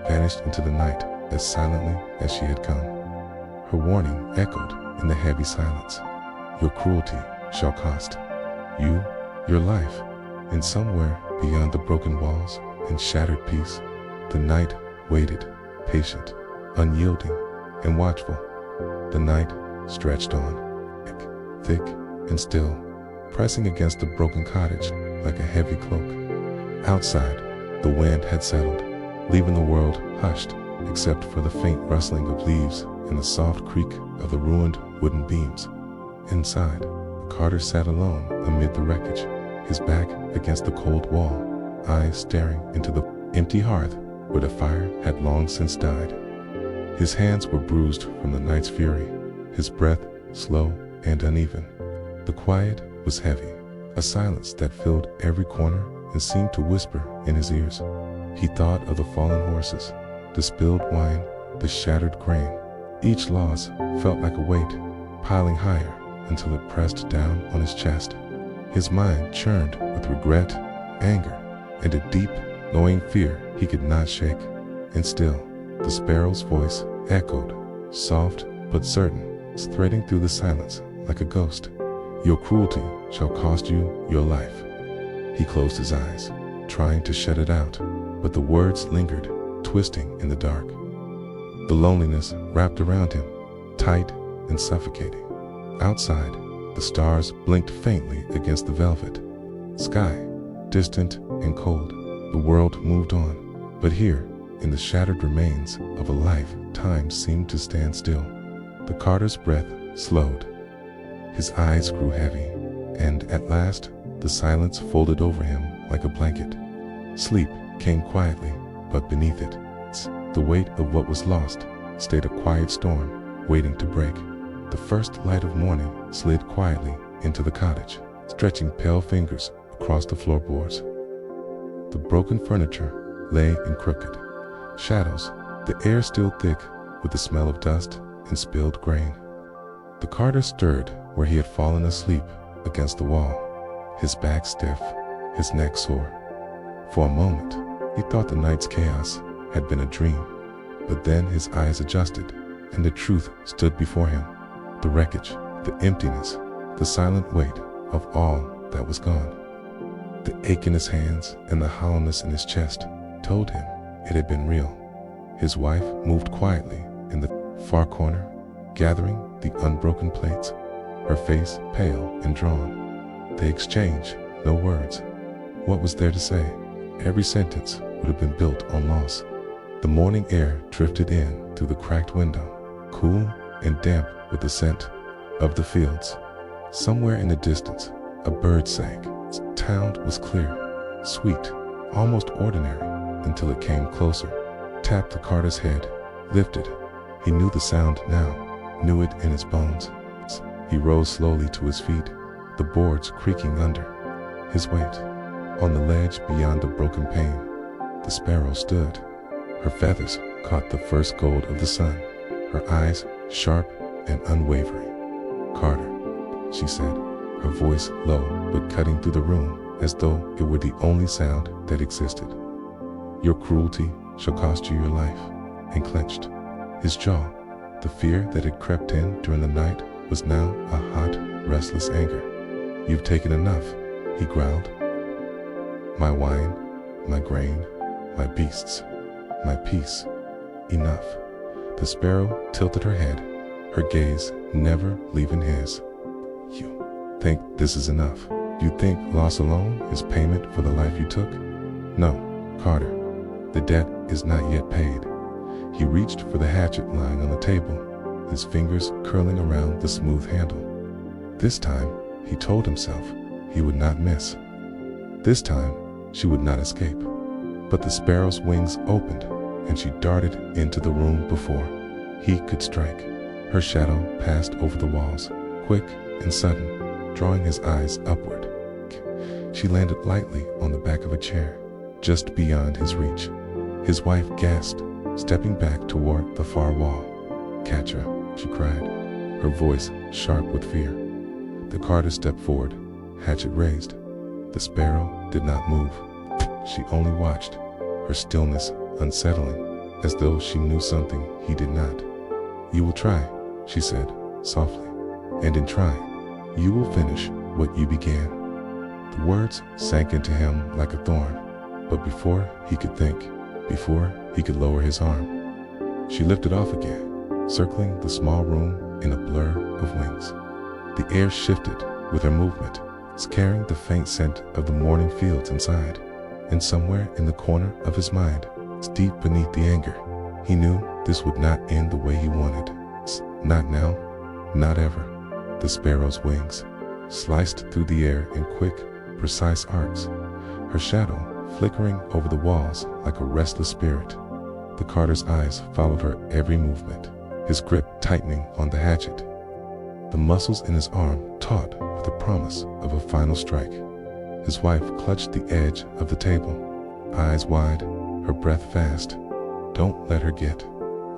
vanished into the night as silently as she had come. Her warning echoed in the heavy silence. "Your cruelty shall cost you your life." And somewhere beyond the broken walls and shattered peace, the night waited, patient, unyielding, and watchful. The night stretched on, thick and still, pressing against the broken cottage like a heavy cloak. Outside, the wind had settled, leaving the world hushed except for the faint rustling of leaves and the soft creak of the ruined wooden beams. Inside, the carter sat alone amid the wreckage, his back against the cold wall, eyes staring into the empty hearth where the fire had long since died. His hands were bruised from the night's fury, his breath slow and uneven. The quiet was heavy, a silence that filled every corner and seemed to whisper in his ears. He thought of the fallen horses, the spilled wine, the shattered grain. Each loss felt like a weight, piling higher until it pressed down on his chest. His mind churned with regret, anger, and a deep, gnawing fear he could not shake. And still, the sparrow's voice echoed, soft but certain, threading through the silence like a ghost. Your cruelty shall cost you your life. He closed his eyes, trying to shut it out, but the words lingered, twisting in the dark. The loneliness wrapped around him, tight and suffocating. Outside, the stars blinked faintly against the velvet sky, distant and cold. The world moved on, but here, in the shattered remains of a life, time seemed to stand still. The Carter's breath slowed. His eyes grew heavy, and at last, the silence folded over him like a blanket. Sleep came quietly, but beneath it, the weight of what was lost stayed a quiet storm waiting to break. The first light of morning slid quietly into the cottage, stretching pale fingers across the floorboards. The broken furniture lay in crooked shadows, the air still thick with the smell of dust and spilled grain. The Carter stirred where he had fallen asleep against the wall, his back stiff, his neck sore. For a moment, he thought the night's chaos had been a dream, but then his eyes adjusted, and the truth stood before him. The wreckage, the emptiness, the silent weight of all that was gone. The ache in his hands and the hollowness in his chest told him it had been real. His wife moved quietly in the far corner, gathering the unbroken plates, her face pale and drawn. They exchanged no words. What was there to say? Every sentence would have been built on loss. The morning air drifted in through the cracked window, cool and damp with the scent of the fields. Somewhere in the distance, a bird sang. Its sound was clear, sweet, almost ordinary, until it came closer, tapped the Carter's head, lifted. He knew the sound now, knew it in his bones. He rose slowly to his feet, the boards creaking under his weight. On the ledge beyond the broken pane, the sparrow stood. Her feathers caught the first gold of the sun, her eyes sharp and unwavering. "Carter," she said, her voice low but cutting through the room as though it were the only sound that existed. "Your cruelty shall cost you your life," and clenched. His jaw, the fear that had crept in during the night, was now a hot, restless anger. "You've taken enough," he growled. "My wine, my grain, my beasts, my peace. Enough." The sparrow tilted her head, her gaze never leaving his. "You think this is enough? You think loss alone is payment for the life you took? No, Carter, the debt is not yet paid." He reached for the hatchet lying on the table, his fingers curling around the smooth handle. This time, he told himself, he would not miss. This time, she would not escape. But the sparrow's wings opened, and she darted into the room before he could strike. Her shadow passed over the walls, quick and sudden, drawing his eyes upward. She landed lightly on the back of a chair, just beyond his reach. His wife gasped, stepping back toward the far wall. "Catch her," she cried, her voice sharp with fear. The Carter stepped forward, hatchet raised. The sparrow did not move. She only watched, her stillness unsettling, as though she knew something he did not. "You will try," she said, softly, "and in trying, you will finish what you began." The words sank into him like a thorn, but before he could think, before he could lower his arm, she lifted off again, circling the small room in a blur of wings. The air shifted with her movement, carrying the faint scent of the morning fields inside. And somewhere in the corner of his mind, deep beneath the anger, he knew this would not end the way he wanted. Not now, not ever. The sparrow's wings sliced through the air in quick, precise arcs, her shadow flickering over the walls like a restless spirit. The Carter's eyes followed her every movement, his grip tightening on the hatchet. The muscles in his arm taut with the promise of a final strike. His wife clutched the edge of the table, eyes wide, her breath fast. "Don't let her get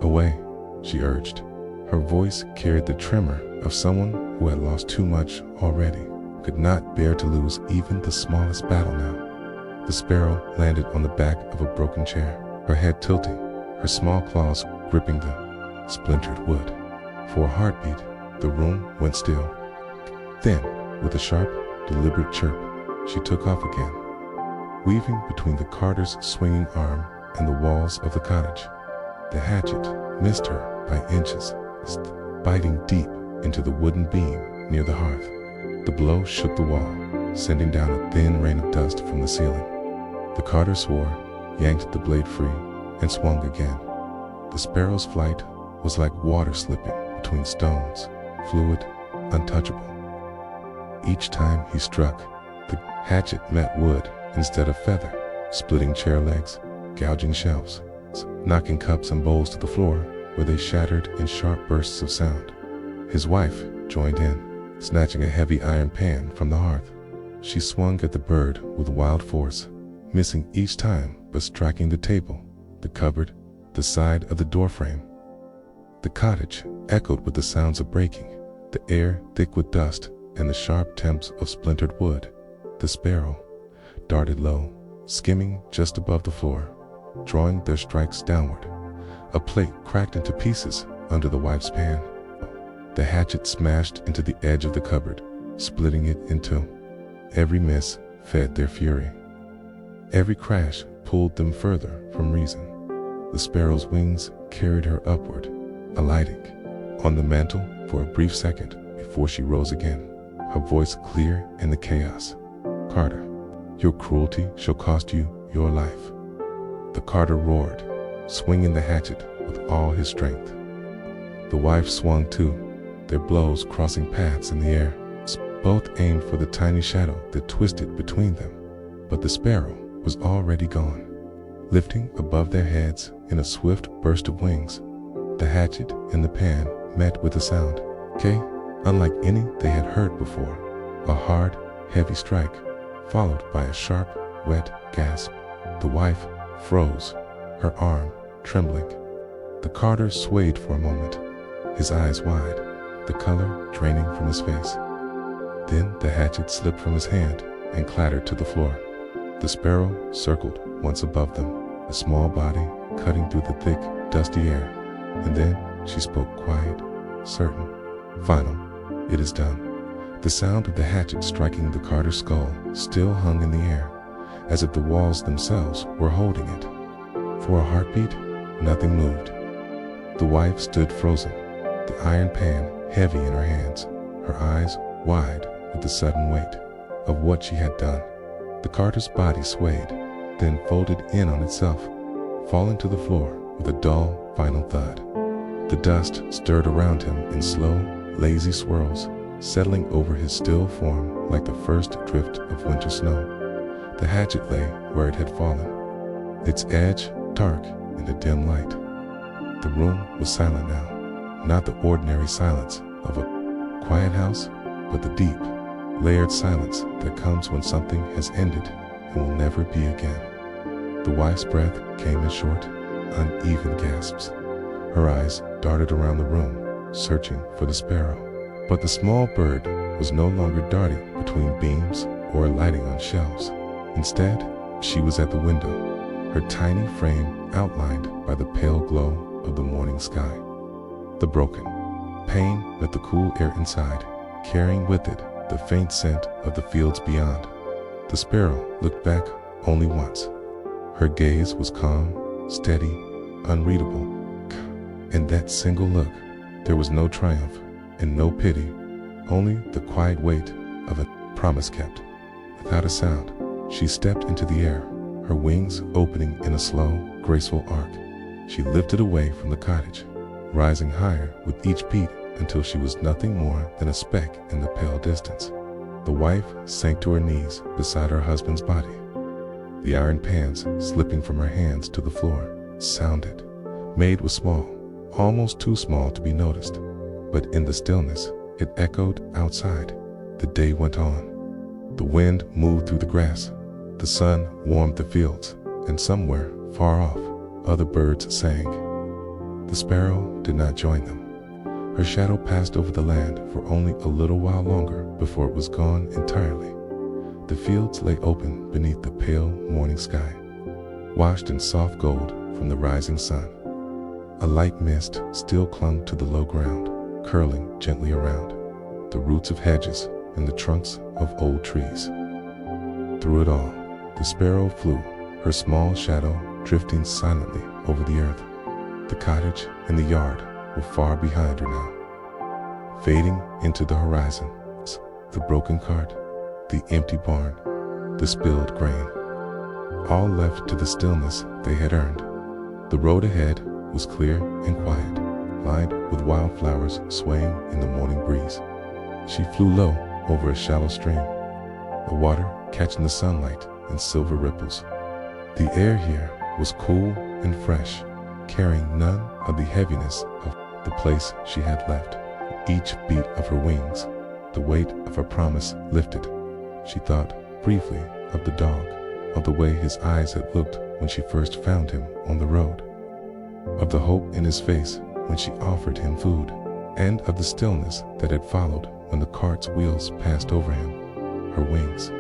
away," she urged. Her voice carried the tremor of someone who had lost too much already, could not bear to lose even the smallest battle now. The sparrow landed on the back of a broken chair, her head tilting, her small claws gripping the splintered wood. For a heartbeat, the room went still. Then, with a sharp, deliberate chirp, she took off again, weaving between the carter's swinging arm and the walls of the cottage. The hatchet missed her by inches, biting deep into the wooden beam near the hearth. The blow shook the wall, sending down a thin rain of dust from the ceiling. The carter swore, yanked the blade free, and swung again. The sparrow's flight was like water slipping between stones, fluid, untouchable. Each time he struck, the hatchet met wood instead of feather, splitting chair legs, gouging shelves, knocking cups and bowls to the floor where they shattered in sharp bursts of sound. His wife joined in, snatching a heavy iron pan from the hearth. She swung at the bird with wild force, missing each time but striking the table, the cupboard, the side of the doorframe. The cottage echoed with the sounds of breaking, the air thick with dust and the sharp temps of splintered wood. The sparrow darted low, skimming just above the floor, drawing their strikes downward. A plate cracked into pieces under the wife's pan. The hatchet smashed into the edge of the cupboard, splitting it in two. Every miss fed their fury. Every crash pulled them further from reason. The sparrow's wings carried her upward, alighting on the mantel for a brief second before she rose again, her voice clear in the chaos. "Carter, your cruelty shall cost you your life." The carter roared, swinging the hatchet with all his strength. The wife swung too, their blows crossing paths in the air, both aimed for the tiny shadow that twisted between them. But the sparrow was already gone, lifting above their heads in a swift burst of wings. The hatchet in the pan met with a sound, unlike any they had heard before, a hard, heavy strike, followed by a sharp, wet gasp. The wife froze, her arm trembling. The carter swayed for a moment, his eyes wide, the color draining from his face. Then the hatchet slipped from his hand and clattered to the floor. The sparrow circled once above them, a small body cutting through the thick, dusty air. And then she spoke quiet, certain. "Final, it is done." The sound of the hatchet striking the carter's skull still hung in the air, as if the walls themselves were holding it. For a heartbeat, nothing moved. The wife stood frozen, the iron pan heavy in her hands, her eyes wide with the sudden weight of what she had done. The carter's body swayed, then folded in on itself, falling to the floor with a dull, final thud. The dust stirred around him in slow, lazy swirls, settling over his still form like the first drift of winter snow. The hatchet lay where it had fallen, its edge dark in the dim light. The room was silent now, not the ordinary silence of a quiet house, but the deep, layered silence that comes when something has ended and will never be again. The wife's breath came in short, uneven gasps. Her eyes darted around the room, searching for the sparrow. But the small bird was no longer darting between beams or alighting on shelves. Instead, she was at the window, her tiny frame outlined by the pale glow of the morning sky. The broken pane met the cool air inside, carrying with it the faint scent of the fields beyond. The sparrow looked back only once. Her gaze was calm, steady, unreadable. In that single look, there was no triumph and no pity, only the quiet weight of a promise kept. Without a sound, she stepped into the air, her wings opening in a slow, graceful arc. She lifted away from the cottage, rising higher with each beat until she was nothing more than a speck in the pale distance. The wife sank to her knees beside her husband's body. The iron pans slipping from her hands to the floor sounded. Maid was small, almost too small to be noticed, but in the stillness, it echoed outside. The day went on. The wind moved through the grass. The sun warmed the fields, and somewhere, far off, other birds sang. The sparrow did not join them. Her shadow passed over the land for only a little while longer before it was gone entirely. The fields lay open beneath the pale morning sky, washed in soft gold from the rising sun. A light mist still clung to the low ground, curling gently around the roots of hedges and the trunks of old trees. Through it all, the sparrow flew, her small shadow drifting silently over the earth. The cottage and the yard were far behind her now, fading into the horizon. The broken cart, the empty barn, the spilled grain, all left to the stillness they had earned. The road ahead was clear and quiet, lined with wildflowers swaying in the morning breeze. She flew low over a shallow stream, the water catching the sunlight in silver ripples. The air here was cool and fresh, carrying none of the heaviness of the place she had left. Each beat of her wings, the weight of her promise lifted. She thought briefly of the dog, of the way his eyes had looked when she first found him on the road, of the hope in his face when she offered him food, and of the stillness that had followed when the cart's wheels passed over him. Her wings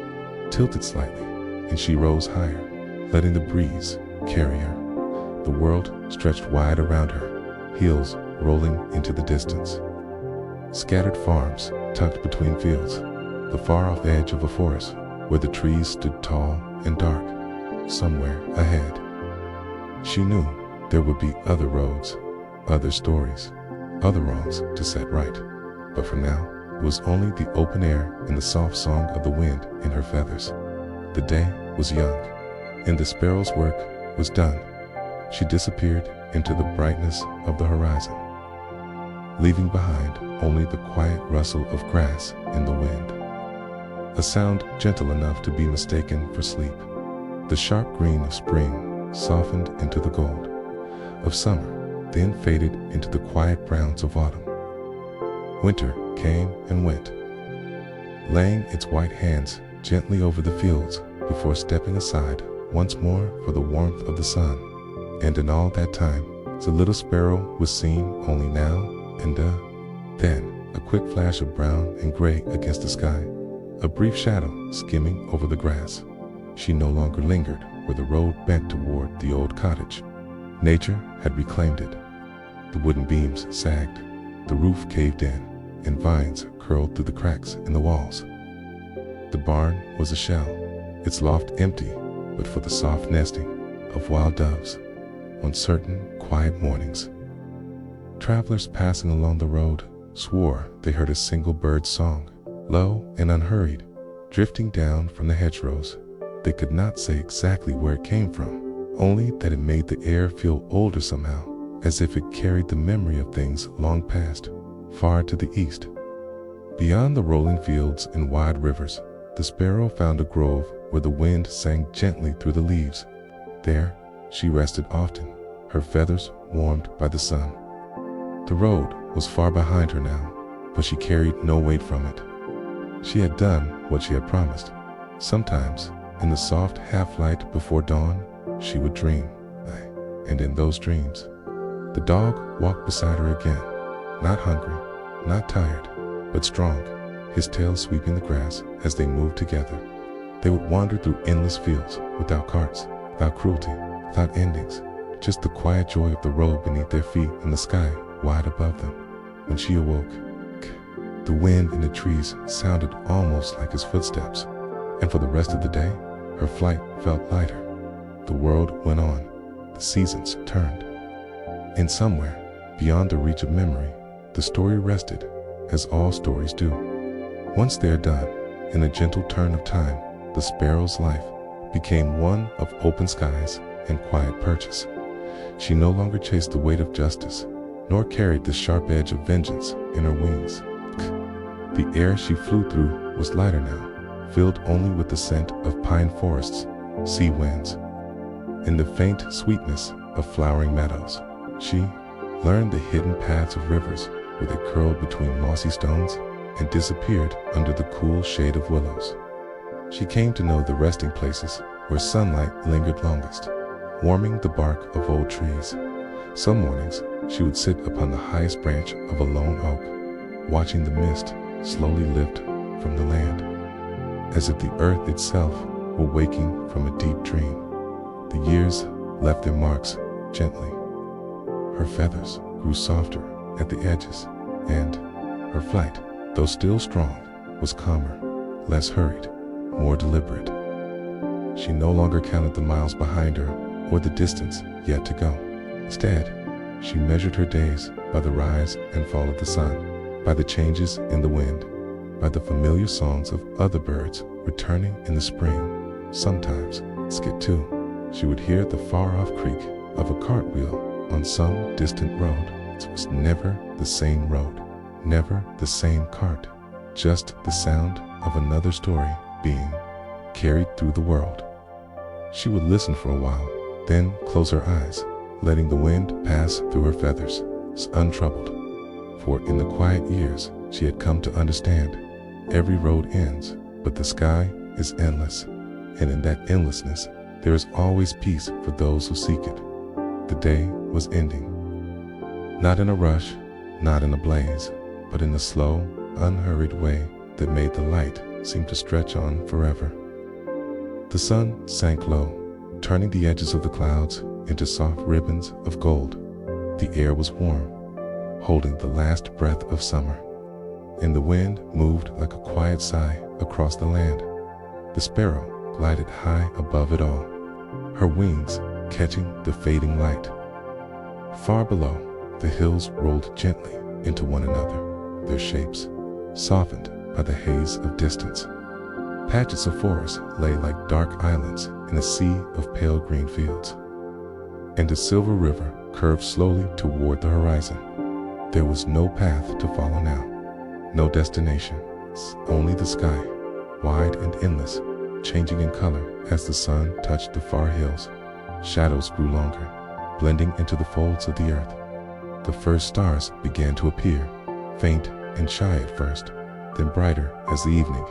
tilted slightly, and she rose higher, letting the breeze carry her. The world stretched wide around her, hills rolling into the distance. Scattered farms tucked between fields, the far-off edge of a forest where the trees stood tall and dark. Somewhere ahead, she knew there would be other roads, other stories, other wrongs to set right. But for now, it was only the open air and the soft song of the wind in her feathers. The day was young, and the sparrow's work was done. She disappeared into the brightness of the horizon, leaving behind only the quiet rustle of grass in the wind, a sound gentle enough to be mistaken for sleep. The sharp green of spring softened into the gold of summer, then faded into the quiet browns of autumn. Winter came and went, laying its white hands gently over the fields before stepping aside once more for the warmth of the sun. And in all that time, the little sparrow was seen only now and then, a quick flash of brown and gray against the sky, a brief shadow skimming over the grass. She no longer lingered where the road bent toward the old cottage. Nature had reclaimed it. The wooden beams sagged, the roof caved in, and vines curled through the cracks in the walls. The barn was a shell, its loft empty but for the soft nesting of wild doves on certain quiet mornings. Travelers passing along the road swore they heard a single bird's song, low and unhurried, drifting down from the hedgerows. They could not say exactly where it came from, only that it made the air feel older somehow, as if it carried the memory of things long past, far to the east. Beyond the rolling fields and wide rivers, the sparrow found a grove where the wind sang gently through the leaves. There, she rested often, her feathers warmed by the sun. The road was far behind her now, but she carried no weight from it. She had done what she had promised. Sometimes, in the soft half-light before dawn, she would dream, and in those dreams, the dog walked beside her again, not hungry, not tired, but strong, his tail sweeping the grass as they moved together. They would wander through endless fields, without carts, without cruelty, without endings, just the quiet joy of the road beneath their feet and the sky wide above them. When she awoke, the wind in the trees sounded almost like his footsteps, and for the rest of the day, her flight felt lighter. The world went on, the seasons turned, and somewhere, beyond the reach of memory, the story rested, as all stories do. Once they are done, in a gentle turn of time, the sparrow's life became one of open skies and quiet perches. She no longer chased the weight of justice, nor carried the sharp edge of vengeance in her wings. The air she flew through was lighter now, filled only with the scent of pine forests, sea winds, and the faint sweetness of flowering meadows. She learned the hidden paths of rivers where they curled between mossy stones and disappeared under the cool shade of willows. She came to know the resting places where sunlight lingered longest, warming the bark of old trees. Some mornings, she would sit upon the highest branch of a lone oak, watching the mist slowly lift from the land, as if the earth itself were waking from a deep dream. The years left their marks gently. Her feathers grew softer at the edges, and her flight, though still strong, was calmer, less hurried, more deliberate. She no longer counted the miles behind her or the distance yet to go. Instead, she measured her days by the rise and fall of the sun, by the changes in the wind, by the familiar songs of other birds returning in the spring. Sometimes, skip too, she would hear the far-off creak of a cartwheel on some distant road. It was never the same road, never the same cart, just the sound of another story being carried through the world. She would listen for a while, then close her eyes, letting the wind pass through her feathers, untroubled. For in the quiet years, she had come to understand, every road ends, but the sky is endless, and in that endlessness, there is always peace for those who seek it. The day was ending. Not in a rush, not in a blaze, but in a slow, unhurried way that made the light seem to stretch on forever. The sun sank low, turning the edges of the clouds into soft ribbons of gold. The air was warm, holding the last breath of summer, and the wind moved like a quiet sigh across the land. The sparrow glided high above it all, her wings catching the fading light. Far below, the hills rolled gently into one another, their shapes softened by the haze of distance. Patches of forest lay like dark islands in a sea of pale green fields, and a silver river curved slowly toward the horizon. There was no path to follow now, no destination, only the sky, wide and endless, changing in color as the sun touched the far hills. Shadows grew longer, blending into the folds of the earth. The first stars began to appear, faint and shy at first, then brighter as the evening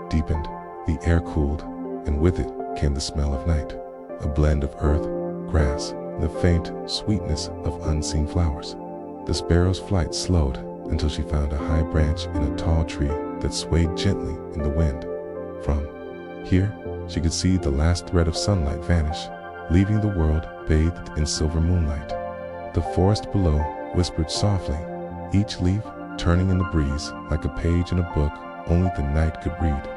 deepened. The air cooled, and with it came the smell of night, a blend of earth, grass, and the faint sweetness of unseen flowers. The sparrow's flight slowed until she found a high branch in a tall tree that swayed gently in the wind. From here, she could see the last thread of sunlight vanish, leaving the world bathed in silver moonlight. The forest below whispered softly, each leaf turning in the breeze like a page in a book only the night could read.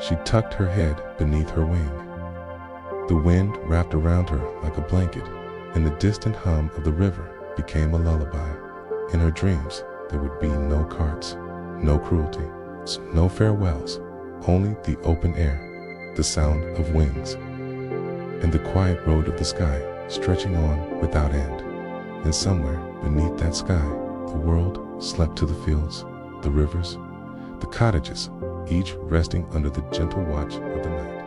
She tucked her head beneath her wing. The wind wrapped around her like a blanket, and the distant hum of the river became a lullaby. In her dreams, there would be no carts, no cruelty, no farewells, only the open air, the sound of wings, and the quiet road of the sky stretching on without end. And somewhere beneath that sky, the world slept to the fields, the rivers, the cottages, each resting under the gentle watch of the night.